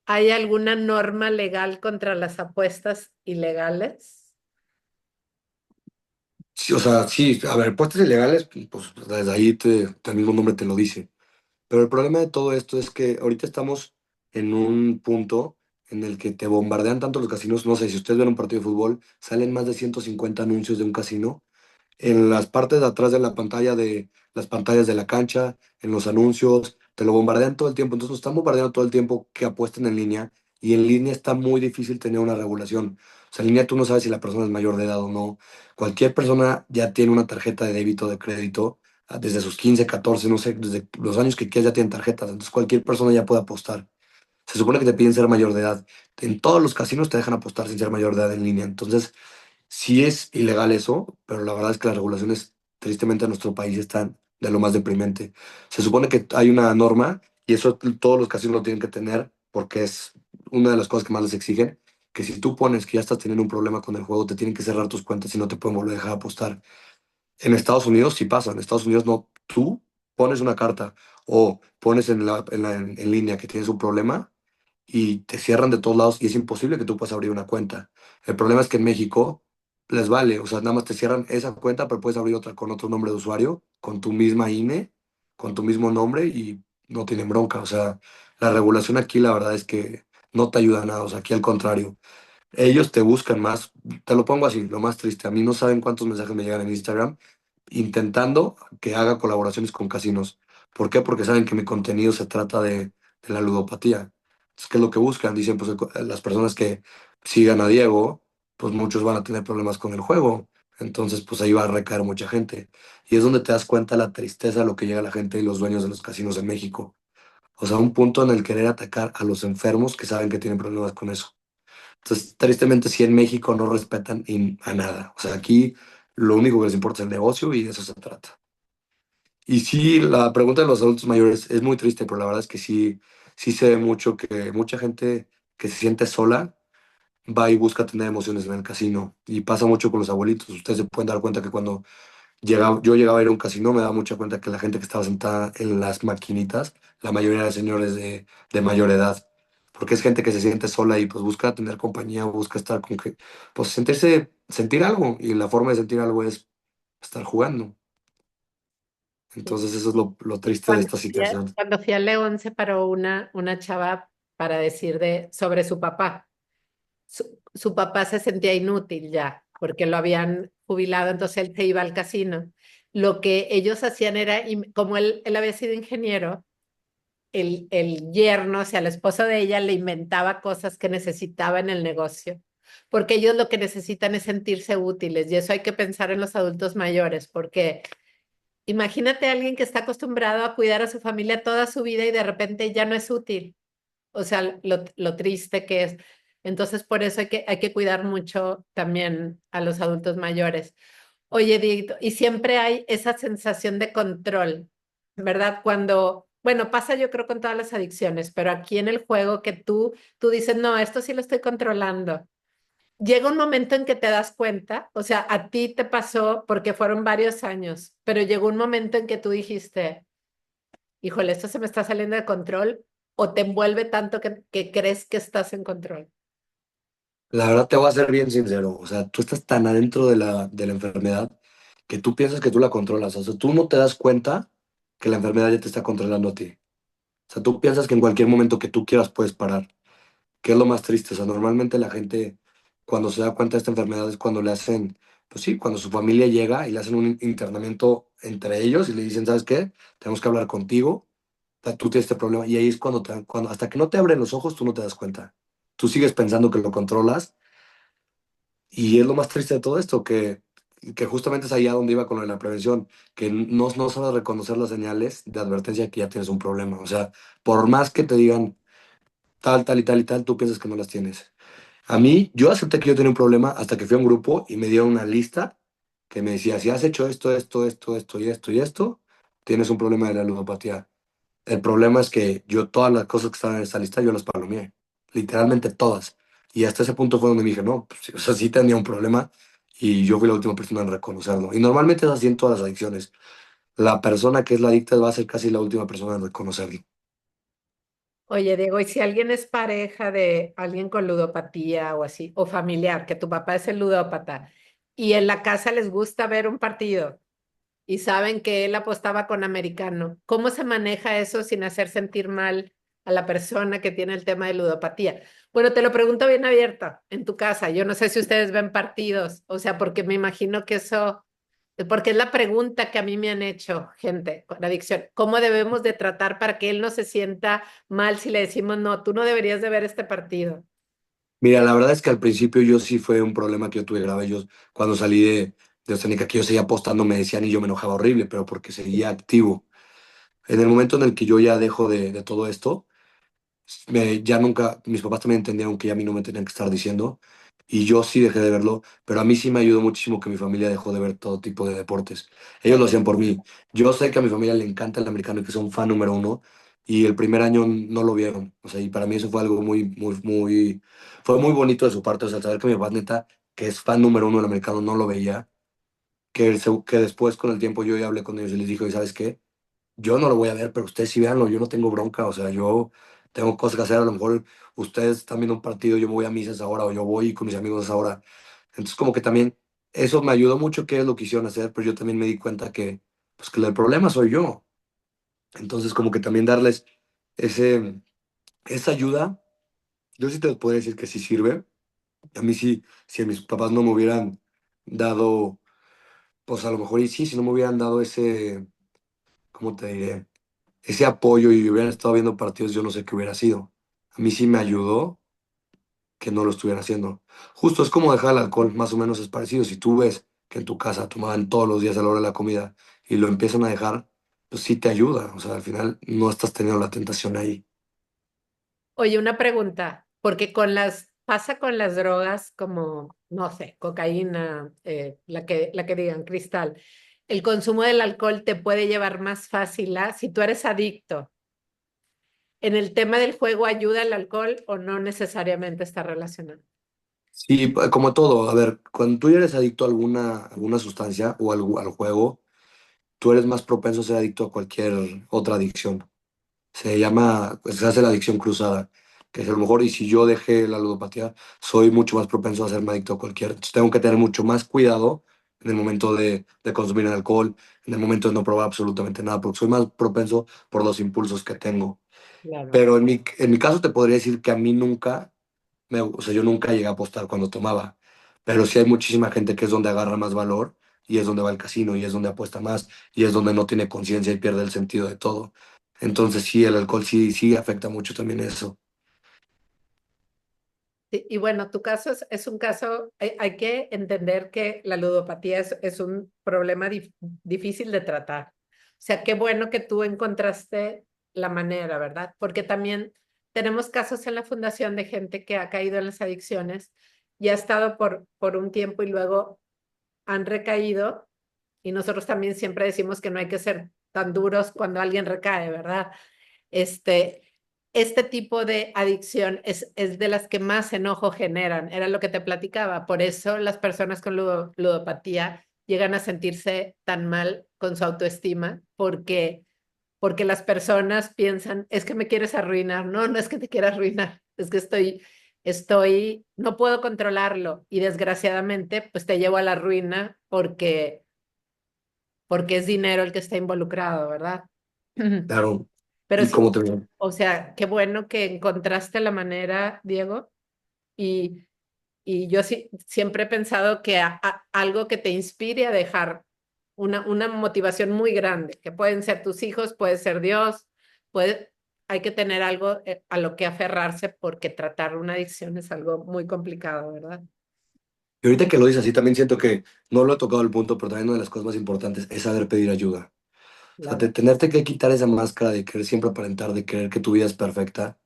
¿Hay alguna norma legal contra las apuestas ilegales? Sí, o sea, sí, a ver, puestos ilegales, pues desde ahí el mismo nombre te lo dice. Pero el problema de todo esto es que ahorita estamos en un punto en el que te bombardean tanto los casinos. No sé, si ustedes ven un partido de fútbol, salen más de 150 anuncios de un casino en las partes de atrás de la pantalla, de las pantallas de la cancha, en los anuncios, te lo bombardean todo el tiempo. Entonces nos están bombardeando todo el tiempo que apuesten en línea y en línea está muy difícil tener una regulación. O sea, en línea tú no sabes si la persona es mayor de edad o no. Cualquier persona ya tiene una tarjeta de débito o de crédito desde sus 15, 14, no sé, desde los años que quieras ya tienen tarjetas, entonces cualquier persona ya puede apostar. Se supone que te piden ser mayor de edad. En todos los casinos te dejan apostar sin ser mayor de edad en línea, entonces sí es ilegal eso, pero la verdad es que las regulaciones, tristemente, en nuestro país están de lo más deprimente. Se supone que hay una norma y eso todos los casinos lo tienen que tener porque es una de las cosas que más les exigen, que si tú pones que ya estás teniendo un problema con el juego, te tienen que cerrar tus cuentas y no te pueden volver a dejar apostar. En Estados Unidos sí pasa, en Estados Unidos no. Tú pones una carta o pones en línea que tienes un problema y te cierran de todos lados y es imposible que tú puedas abrir una cuenta. El problema es que en México les vale, o sea, nada más te cierran esa cuenta, pero puedes abrir otra con otro nombre de usuario, con tu misma INE, con tu mismo nombre y no tienen bronca. O sea, la regulación aquí la verdad es que no te ayuda a nada, o sea, aquí al contrario. Ellos te buscan más, te lo pongo así, lo más triste, a mí no saben cuántos mensajes me llegan en Instagram intentando que haga colaboraciones con casinos. ¿Por qué? Porque saben que mi contenido se trata de la ludopatía. Entonces, ¿qué es lo que buscan? Dicen, pues las personas que sigan a Diego, pues muchos van a tener problemas con el juego. Entonces, pues ahí va a recaer mucha gente. Y es donde te das cuenta la tristeza a lo que llega la gente y los dueños de los casinos en México. O sea, un punto en el querer atacar a los enfermos que saben que tienen problemas con eso. Entonces, tristemente, sí en México no respetan a nada. O sea, aquí lo único que les importa es el negocio y de eso se trata. Y sí, la pregunta de los adultos mayores es muy triste, pero la verdad es que sí, sí se ve mucho que mucha gente que se siente sola va y busca tener emociones en el casino. Y pasa mucho con los abuelitos. Ustedes se pueden dar cuenta que cuando yo llegaba a ir a un casino, me daba mucha cuenta que la gente que estaba sentada en las maquinitas, la mayoría de señores de mayor edad, porque es gente que se siente sola y pues busca tener compañía, busca estar con que, pues sentir algo, y la forma de sentir algo es estar jugando. Entonces eso es lo triste de esta situación. Cuando fui a León se paró una chava para decir sobre su papá. Su papá se sentía inútil ya, porque lo habían jubilado, entonces él se iba al casino. Lo que ellos hacían era, como él había sido ingeniero, el yerno, o sea, el esposo de ella, le inventaba cosas que necesitaba en el negocio, porque ellos lo que necesitan es sentirse útiles, y eso hay que pensar en los adultos mayores, porque imagínate a alguien que está acostumbrado a cuidar a su familia toda su vida y de repente ya no es útil. O sea, lo triste que es. Entonces, por eso hay que cuidar mucho también a los adultos mayores. Oye, Dieguito, y siempre hay esa sensación de control, ¿verdad? Cuando, bueno, pasa yo creo con todas las adicciones, pero aquí en el juego que tú dices, no, esto sí lo estoy controlando. Llega un momento en que te das cuenta, o sea, a ti te pasó porque fueron varios años, pero llegó un momento en que tú dijiste, híjole, esto se me está saliendo de control, o te envuelve tanto que crees que estás en control. La verdad te voy a ser bien sincero, o sea, tú estás tan adentro de la enfermedad que tú piensas que tú la controlas, o sea, tú no te das cuenta que la enfermedad ya te está controlando a ti. O sea, tú piensas que en cualquier momento que tú quieras puedes parar. ¿Qué es lo más triste? O sea, normalmente la gente cuando se da cuenta de esta enfermedad es cuando le hacen, pues sí, cuando su familia llega y le hacen un internamiento entre ellos y le dicen, ¿sabes qué? Tenemos que hablar contigo, tú tienes este problema. Y ahí es cuando hasta que no te abren los ojos, tú no te das cuenta. Tú sigues pensando que lo controlas y es lo más triste de todo esto, que justamente es allá donde iba con lo de la prevención, que no sabes reconocer las señales de advertencia que ya tienes un problema. O sea, por más que te digan tal, tal y tal y tal, tú piensas que no las tienes. A mí, yo acepté que yo tenía un problema hasta que fui a un grupo y me dieron una lista que me decía, si has hecho esto, esto, esto, esto y esto y esto, tienes un problema de la ludopatía. El problema es que yo todas las cosas que estaban en esa lista, yo las palomeé, literalmente todas. Y hasta ese punto fue donde me dije, no, pues, sí, o sea, sí tenía un problema y yo fui la última persona en reconocerlo. Y normalmente es así en todas las adicciones. La persona que es la adicta va a ser casi la última persona en reconocerlo. Oye, Diego, y si alguien es pareja de alguien con ludopatía o así, o familiar, que tu papá es el ludópata, y en la casa les gusta ver un partido y saben que él apostaba con americano, ¿cómo se maneja eso sin hacer sentir mal a la persona que tiene el tema de ludopatía? Bueno, te lo pregunto bien abierta, en tu casa. Yo no sé si ustedes ven partidos, o sea, porque me imagino que eso, porque es la pregunta que a mí me han hecho gente con adicción. ¿Cómo debemos de tratar para que él no se sienta mal si le decimos, no, tú no deberías de ver este partido? Mira, la verdad es que al principio yo sí fue un problema que yo tuve grave. Yo cuando salí de Oceánica que yo seguía apostando, me decían y yo me enojaba horrible, pero porque seguía activo. En el momento en el que yo ya dejo de todo esto, ya nunca, mis papás también entendieron que ya a mí no me tenían que estar diciendo y yo sí dejé de verlo, pero a mí sí me ayudó muchísimo que mi familia dejó de ver todo tipo de deportes. Ellos lo hacían por mí. Yo sé que a mi familia le encanta el americano y que son fan número uno y el primer año no lo vieron. O sea, y para mí eso fue algo fue muy bonito de su parte. O sea, saber que mi papá neta, que es fan número uno del americano, no lo veía, que después con el tiempo yo ya hablé con ellos y les dije, "Oye, ¿sabes qué? Yo no lo voy a ver, pero ustedes sí véanlo, yo no tengo bronca, o sea, yo tengo cosas que hacer, a lo mejor ustedes están viendo un partido, yo me voy a misas ahora, o yo voy con mis amigos a esa hora. Entonces, como que también eso me ayudó mucho que es lo quisieron hacer, pero yo también me di cuenta que, pues, que el problema soy yo. Entonces, como que también darles ese, esa ayuda, yo sí te podría decir que sí sirve. A mí sí, si mis papás no me hubieran dado, pues a lo mejor y sí, si no me hubieran dado ese, ¿cómo te diré? Ese apoyo y hubieran estado viendo partidos, yo no sé qué hubiera sido. A mí sí me ayudó que no lo estuvieran haciendo. Justo es como dejar el alcohol, más o menos es parecido. Si tú ves que en tu casa tomaban todos los días a la hora de la comida y lo empiezan a dejar, pues sí te ayuda. O sea, al final no estás teniendo la tentación ahí. Oye, una pregunta, porque pasa con las drogas como, no sé, cocaína, la que digan, cristal. El consumo del alcohol te puede llevar más fácil a, si tú eres adicto, ¿en el tema del juego ayuda el alcohol o no necesariamente está relacionado? Sí, como todo, a ver, cuando tú eres adicto a alguna sustancia o al juego, tú eres más propenso a ser adicto a cualquier otra adicción. Se llama, pues, se hace la adicción cruzada, que es a lo mejor, y si yo dejé la ludopatía, soy mucho más propenso a hacerme adicto a cualquier. Entonces tengo que tener mucho más cuidado en el momento de consumir el alcohol, en el momento de no probar absolutamente nada, porque soy más propenso por los impulsos que tengo. Claro. Pero en mi caso te podría decir que a mí nunca, o sea, yo nunca llegué a apostar cuando tomaba, pero sí hay muchísima gente que es donde agarra más valor y es donde va al casino y es donde apuesta más y es donde no tiene conciencia y pierde el sentido de todo. Entonces sí, el alcohol sí afecta mucho también eso. Sí, y bueno, tu caso es un caso, hay que entender que la ludopatía es un problema difícil de tratar. O sea, qué bueno que tú encontraste la manera, ¿verdad? Porque también tenemos casos en la fundación de gente que ha caído en las adicciones y ha estado por un tiempo y luego han recaído. Y nosotros también siempre decimos que no hay que ser tan duros cuando alguien recae, ¿verdad? Este, este tipo de adicción es de las que más enojo generan, era lo que te platicaba. Por eso las personas con ludopatía llegan a sentirse tan mal con su autoestima, porque las personas piensan, es que me quieres arruinar. No, no es que te quieras arruinar, es que no puedo controlarlo y desgraciadamente pues te llevo a la ruina porque es dinero el que está involucrado, ¿verdad? Claro. Pero ¿Y sí, cómo te ven? o sea, qué bueno que encontraste la manera, Diego, y, y yo siempre he pensado que algo que te inspire a dejar una motivación muy grande, que pueden ser tus hijos, puede ser Dios, puede, hay que tener algo a lo que aferrarse porque tratar una adicción es algo muy complicado, ¿verdad? Y ahorita que lo dices así, también siento que no lo he tocado el punto, pero también una de las cosas más importantes es saber pedir ayuda. O sea, Claro. tenerte que quitar esa máscara de querer siempre aparentar, de creer que tu vida es perfecta.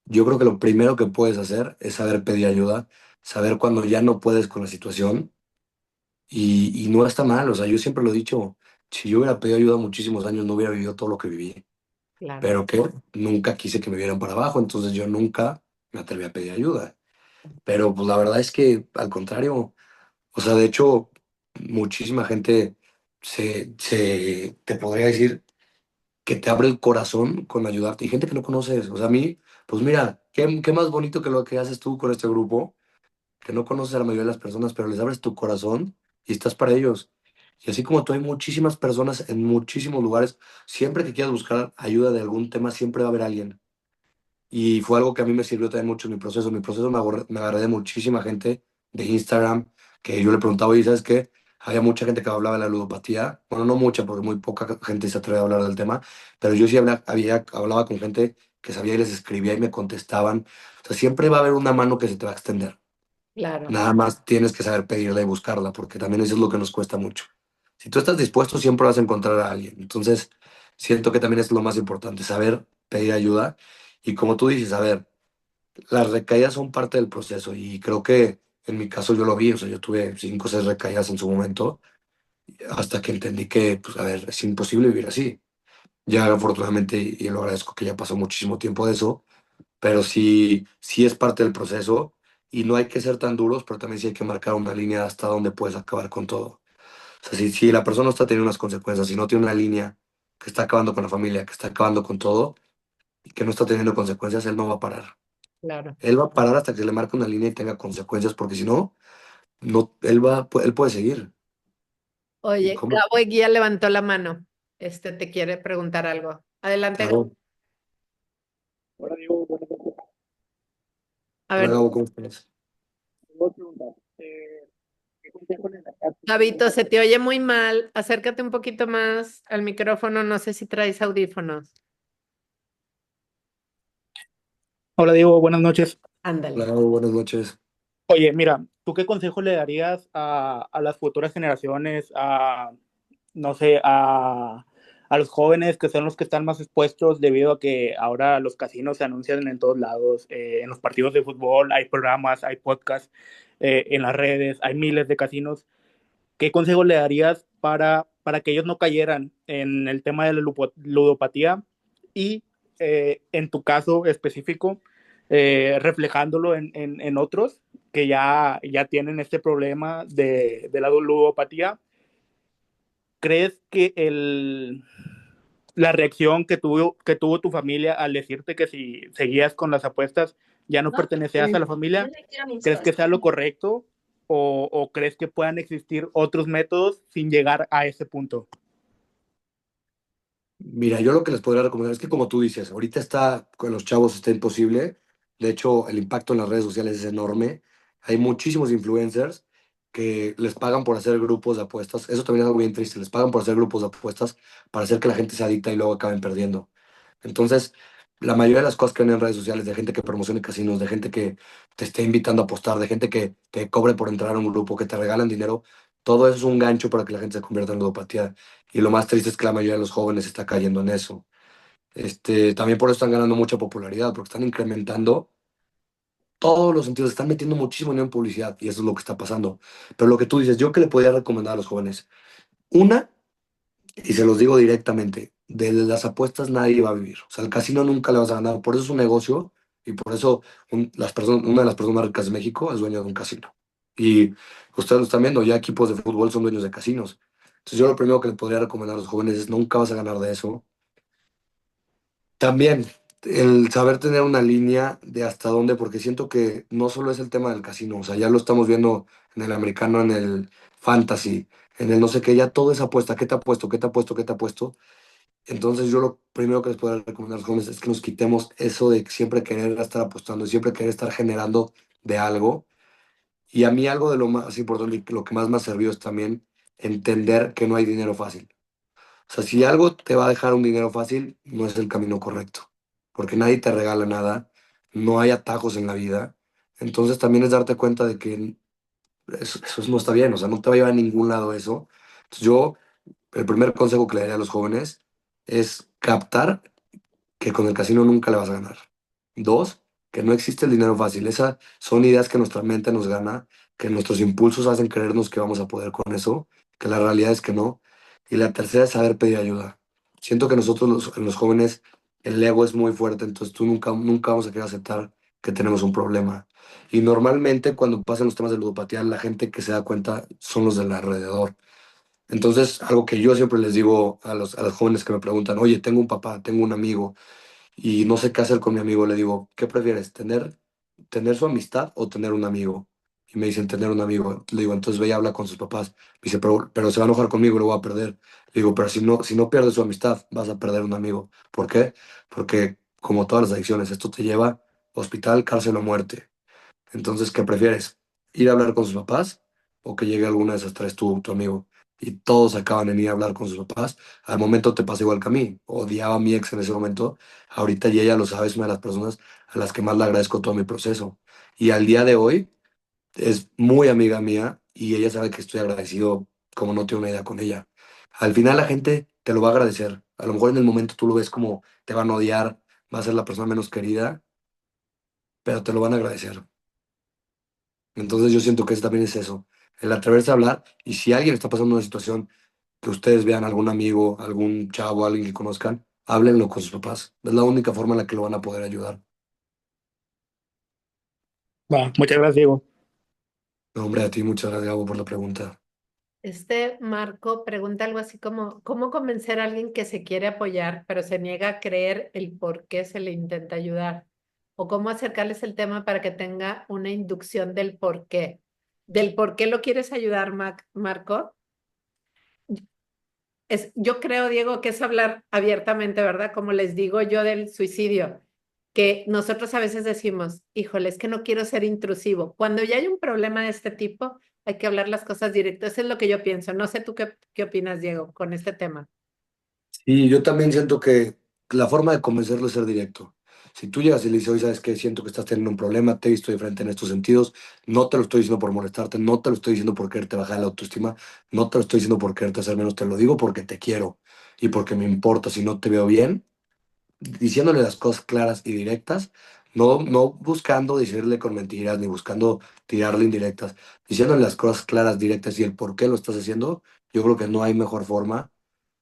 Yo creo que lo primero que puedes hacer es saber pedir ayuda, saber cuando ya no puedes con la situación y no está mal. O sea, yo siempre lo he dicho, si yo hubiera pedido ayuda muchísimos años no hubiera vivido todo lo que viví, Claro. pero que nunca quise que me vieran para abajo, entonces yo nunca me atreví a pedir ayuda. Pero pues la verdad es que al contrario, o sea, de hecho, muchísima gente te podría decir que te abre el corazón con ayudarte y gente que no conoces. O sea, a mí, pues mira, qué más bonito que lo que haces tú con este grupo, que no conoces a la mayoría de las personas, pero les abres tu corazón y estás para ellos. Y así como tú hay muchísimas personas en muchísimos lugares, siempre que quieras buscar ayuda de algún tema, siempre va a haber alguien. Y fue algo que a mí me sirvió también mucho en mi proceso. En mi proceso me agarré de muchísima gente de Instagram que yo le preguntaba, y ¿sabes qué? Había mucha gente que hablaba de la ludopatía. Bueno, no mucha, porque muy poca gente se atreve a hablar del tema. Pero yo sí hablaba con gente que sabía y les escribía y me contestaban. O sea, siempre va a haber una mano que se te va a extender. claro, Nada más tienes que saber pedirla y buscarla, porque también eso es lo que nos cuesta mucho. Si tú estás dispuesto, siempre vas a encontrar a alguien. Entonces, siento que también es lo más importante, saber pedir ayuda. Y como tú dices, a ver, las recaídas son parte del proceso y creo que en mi caso yo lo vi, o sea, yo tuve 5 o 6 recaídas en su momento, hasta que entendí que, pues, a ver, es imposible vivir así. Ya afortunadamente, y lo agradezco que ya pasó muchísimo tiempo de eso, pero sí, sí es parte del proceso y no hay que ser tan duros, pero también sí hay que marcar una línea hasta donde puedes acabar con todo. O sea, si la persona no está teniendo unas consecuencias, si no tiene una línea que está acabando con la familia, que está acabando con todo y que no está teniendo consecuencias, él no va a parar. claro. Él va a parar hasta que se le marque una línea y tenga consecuencias, porque si no, no, él puede seguir. ¿Y Oye, cómo? Gabo Eguía levantó la mano. Te quiere preguntar algo. Adelante, Gabo. Claro. Hola, Diego, buenas noches. A Hola, ver, Gabo, ¿cómo estás? Tengo dos preguntas. ¿Qué consejo le darías a aquellos Gabito, se te oye muy mal. Acércate un poquito más al micrófono. No sé si traes audífonos. Hola, Diego, buenas noches. Hola, Ándale. Gabo, buenas noches. Oye, mira, ¿tú qué consejo le darías a las futuras generaciones, no sé, a los jóvenes que son los que están más expuestos debido a que ahora los casinos se anuncian en todos lados, en los partidos de fútbol, hay programas, hay podcasts, en las redes, hay miles de casinos? ¿Qué consejo le darías para que ellos no cayeran en el tema de la ludopatía y en tu caso específico, reflejándolo en otros que ya tienen este problema de la ludopatía? ¿Crees que la reacción que tuvo tu familia al decirte que si seguías con las apuestas ya no pertenecías a la familia, crees que sea lo correcto o crees que puedan existir otros métodos sin llegar a ese punto? Mira, yo lo que les podría recomendar es que, como tú dices, ahorita está con los chavos está imposible. De hecho, el impacto en las redes sociales es enorme. Hay muchísimos influencers que les pagan por hacer grupos de apuestas. Eso también es algo bien triste. Les pagan por hacer grupos de apuestas para hacer que la gente se adicta y luego acaben perdiendo. Entonces, la mayoría de las cosas que ven en redes sociales, de gente que promocione casinos, de gente que te esté invitando a apostar, de gente que te cobre por entrar a un grupo, que te regalan dinero, todo eso es un gancho para que la gente se convierta en ludopatía. Y lo más triste es que la mayoría de los jóvenes está cayendo en eso. También por eso están ganando mucha popularidad, porque están incrementando todos los sentidos, están metiendo muchísimo dinero en publicidad y eso es lo que está pasando. Pero lo que tú dices, yo que le podría recomendar a los jóvenes, una, y se los digo directamente, de las apuestas nadie va a vivir. O sea, el casino nunca le vas a ganar, por eso es un negocio y por eso una de las personas más ricas de México es dueño de un casino. Y ustedes lo están viendo, ya equipos de fútbol son dueños de casinos. Entonces yo lo primero que le podría recomendar a los jóvenes es nunca vas a ganar de eso. También el saber tener una línea de hasta dónde, porque siento que no solo es el tema del casino, o sea, ya lo estamos viendo en el americano, en el fantasy, en el no sé qué, ya todo es apuesta, ¿qué te ha puesto? ¿Qué te ha puesto? ¿Qué te ha puesto? Entonces yo lo primero que les puedo recomendar a los jóvenes es que nos quitemos eso de siempre querer estar apostando, siempre querer estar generando de algo. Y a mí algo de lo más importante y lo que más me ha servido es también entender que no hay dinero fácil. O sea, si algo te va a dejar un dinero fácil, no es el camino correcto, porque nadie te regala nada, no hay atajos en la vida. Entonces también es darte cuenta de que eso no está bien, o sea, no te va a llevar a ningún lado eso. Entonces yo, el primer consejo que le daría a los jóvenes es captar que con el casino nunca le vas a ganar. Dos, que no existe el dinero fácil. Esas son ideas que nuestra mente nos gana, que nuestros impulsos hacen creernos que vamos a poder con eso, que la realidad es que no. Y la tercera es saber pedir ayuda. Siento que nosotros los jóvenes, el ego es muy fuerte, entonces tú nunca vamos a querer aceptar que tenemos un problema. Y normalmente cuando pasan los temas de ludopatía, la gente que se da cuenta son los del alrededor. Entonces, algo que yo siempre les digo a los jóvenes que me preguntan, oye, tengo un papá, tengo un amigo, y no sé qué hacer con mi amigo. Le digo, ¿qué prefieres? ¿Tener su amistad o tener un amigo? Y me dicen, tener un amigo. Le digo, entonces ve y habla con sus papás. Me dice, pero se va a enojar conmigo y lo voy a perder. Le digo, pero si no pierdes su amistad, vas a perder un amigo. ¿Por qué? Porque como todas las adicciones, esto te lleva a hospital, cárcel o muerte. Entonces, ¿qué prefieres? ¿Ir a hablar con sus papás o que llegue alguna de esas tres tu amigo? Y todos acaban en ir a hablar con sus papás. Al momento te pasa igual que a mí. Odiaba a mi ex en ese momento. Ahorita y ella lo sabe, es una de las personas a las que más le agradezco todo mi proceso. Y al día de hoy es muy amiga mía y ella sabe que estoy agradecido como no tengo una idea con ella. Al final la gente te lo va a agradecer. A lo mejor en el momento tú lo ves como te van a odiar, va a ser la persona menos querida, pero te lo van a agradecer. Entonces yo siento que eso también es eso, el atreverse a hablar y si alguien está pasando una situación que ustedes vean algún amigo, algún chavo, alguien que conozcan, háblenlo con sus papás. Es la única forma en la que lo van a poder ayudar. Va, muchas gracias, Diego. No, hombre, a ti muchas gracias, Gabo, por la pregunta. Este Marco pregunta algo así como, ¿cómo convencer a alguien que se quiere apoyar, pero se niega a creer el por qué se le intenta ayudar? ¿O cómo acercarles el tema para que tenga una inducción del por qué? ¿Del por qué lo quieres ayudar, Marco? Yo creo, Diego, que es hablar abiertamente, ¿verdad? Como les digo yo del suicidio, que nosotros a veces decimos, híjole, es que no quiero ser intrusivo. Cuando ya hay un problema de este tipo, hay que hablar las cosas directas. Eso es lo que yo pienso. No sé tú qué opinas, Diego, con este tema. Y yo también siento que la forma de convencerlo es ser directo. Si tú llegas y le dices, oye, ¿sabes qué? Siento que estás teniendo un problema, te he visto de frente en estos sentidos, no te lo estoy diciendo por molestarte, no te lo estoy diciendo por quererte bajar la autoestima, no te lo estoy diciendo por quererte hacer menos, te lo digo porque te quiero y porque me importa si no te veo bien, diciéndole las cosas claras y directas, no buscando decirle con mentiras ni buscando tirarle indirectas, diciéndole las cosas claras, directas y el por qué lo estás haciendo, yo creo que no hay mejor forma,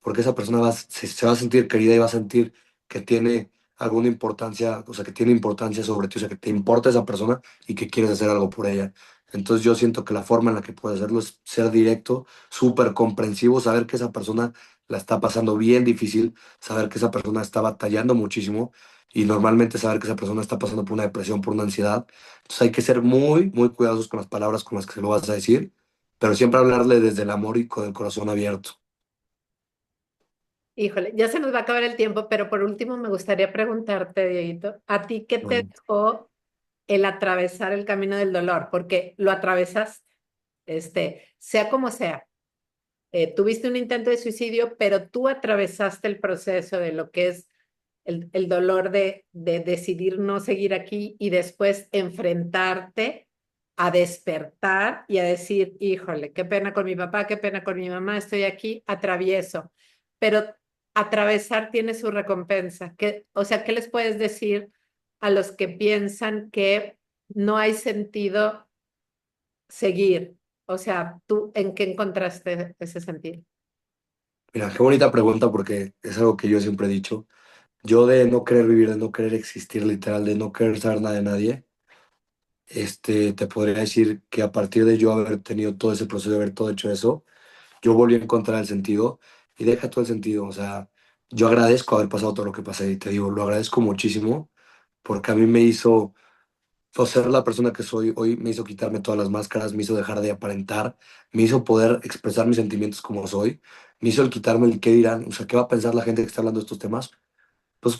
porque esa persona se va a sentir querida y va a sentir que tiene alguna importancia, o sea, que tiene importancia sobre ti, o sea, que te importa esa persona y que quieres hacer algo por ella. Entonces yo siento que la forma en la que puedes hacerlo es ser directo, súper comprensivo, saber que esa persona la está pasando bien difícil, saber que esa persona está batallando muchísimo y normalmente saber que esa persona está pasando por una depresión, por una ansiedad. Entonces hay que ser muy, muy cuidadosos con las palabras con las que se lo vas a decir, pero siempre hablarle desde el amor y con el corazón abierto. Híjole, ya se nos va a acabar el tiempo, pero por último me gustaría preguntarte, Dieguito, ¿a ti qué te Bueno, dejó el atravesar el camino del dolor? Porque lo atravesas, sea como sea. Tuviste un intento de suicidio, pero tú atravesaste el proceso de lo que es el dolor de decidir no seguir aquí y después enfrentarte a despertar y a decir, híjole, qué pena con mi papá, qué pena con mi mamá, estoy aquí, atravieso. Pero atravesar tiene su recompensa. O sea, ¿qué les puedes decir a los que piensan que no hay sentido seguir? O sea, ¿tú en qué encontraste ese sentido? mira, qué bonita pregunta porque es algo que yo siempre he dicho. Yo de no querer vivir, de no querer existir literal, de no querer saber nada de nadie, te podría decir que a partir de yo haber tenido todo ese proceso, de haber todo hecho eso, yo volví a encontrar el sentido y deja todo el sentido. O sea, yo agradezco haber pasado todo lo que pasé y te digo, lo agradezco muchísimo porque a mí me hizo ser la persona que soy hoy, me hizo quitarme todas las máscaras, me hizo dejar de aparentar, me hizo poder expresar mis sentimientos como soy, me hizo el quitarme el qué dirán, o sea, qué va a pensar la gente que está hablando de estos temas. Pues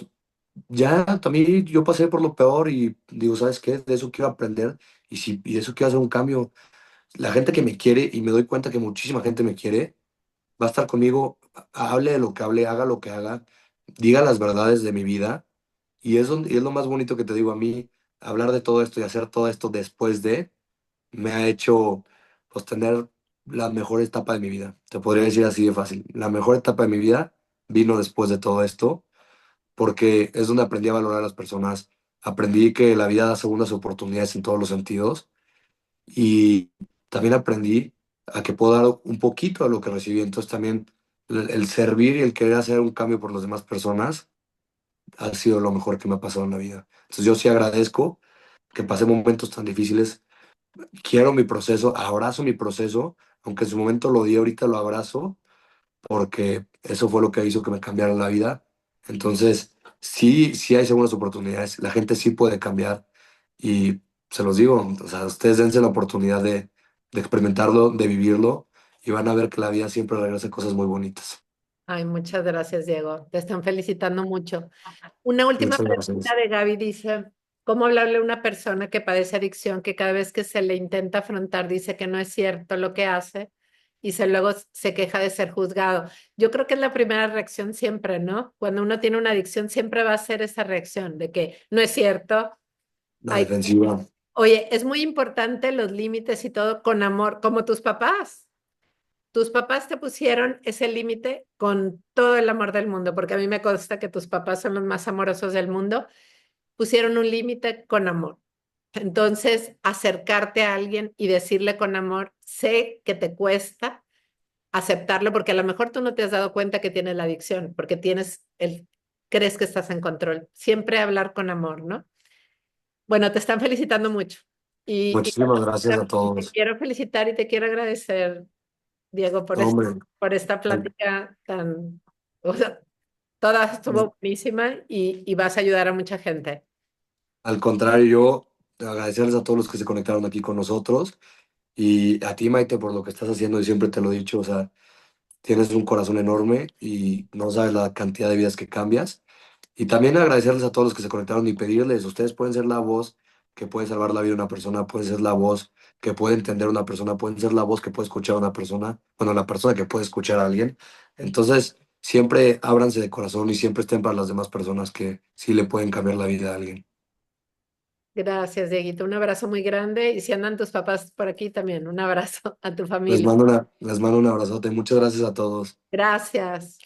ya también yo pasé por lo peor y digo, ¿sabes qué? De eso quiero aprender y de eso quiero hacer un cambio. La gente que me quiere y me doy cuenta que muchísima gente me quiere va a estar conmigo, hable de lo que hable, haga lo que haga, diga las verdades de mi vida. Y es lo más bonito que te digo a mí, hablar de todo esto y hacer todo esto después de, me ha hecho pues tener la mejor etapa de mi vida. Te podría decir así de fácil. La mejor etapa de mi vida vino después de todo esto, porque es donde aprendí a valorar a las personas, aprendí que la vida da segundas oportunidades en todos los sentidos y también aprendí a que puedo dar un poquito de lo que recibí. Entonces también el servir y el querer hacer un cambio por las demás personas ha sido lo mejor que me ha pasado en la vida. Entonces yo sí agradezco que pasé momentos tan difíciles. Quiero mi proceso, abrazo mi proceso, aunque en su momento lo di, ahorita lo abrazo porque eso fue lo que hizo que me cambiara la vida. Entonces, sí, sí hay segundas oportunidades, la gente sí puede cambiar y se los digo, o sea, ustedes dense la oportunidad de experimentarlo, de vivirlo y van a ver que la vida siempre regresa cosas muy bonitas. Ay, muchas gracias, Diego. Te están felicitando mucho. Una última Muchas pregunta gracias. de Gaby dice, ¿cómo hablarle a una persona que padece adicción que cada vez que se le intenta afrontar dice que no es cierto lo que hace y luego se queja de ser juzgado? Yo creo que es la primera reacción siempre, ¿no? Cuando uno tiene una adicción siempre va a ser esa reacción de que no es cierto, La defensiva. Oye, es muy importante los límites y todo con amor, como tus papás. Tus papás te pusieron ese límite con todo el amor del mundo, porque a mí me consta que tus papás son los más amorosos del mundo. Pusieron un límite con amor. Entonces, acercarte a alguien y decirle con amor, sé que te cuesta aceptarlo, porque a lo mejor tú no te has dado cuenta que tienes la adicción, porque crees que estás en control. Siempre hablar con amor, ¿no? Bueno, te están felicitando mucho. Y Muchísimas gracias a te todos. quiero felicitar y te quiero agradecer, Diego, No, hombre, por esta al, plática tan, o sea, toda estuvo buenísima y vas a ayudar a mucha gente. al contrario, yo agradecerles a todos los que se conectaron aquí con nosotros y a ti, Maite, por lo que estás haciendo y siempre te lo he dicho, o sea, tienes un corazón enorme y no sabes la cantidad de vidas que cambias. Y también agradecerles a todos los que se conectaron y pedirles, ustedes pueden ser la voz que puede salvar la vida de una persona, pueden ser la voz que puede entender a una persona, pueden ser la voz que puede escuchar a una persona, bueno, la persona que puede escuchar a alguien. Entonces, siempre ábranse de corazón y siempre estén para las demás personas que sí le pueden cambiar la vida a alguien. Gracias, Dieguito. Un abrazo muy grande. Y si andan tus papás por aquí también, un abrazo a tu familia. Les mando un abrazote. Muchas gracias a todos. Gracias.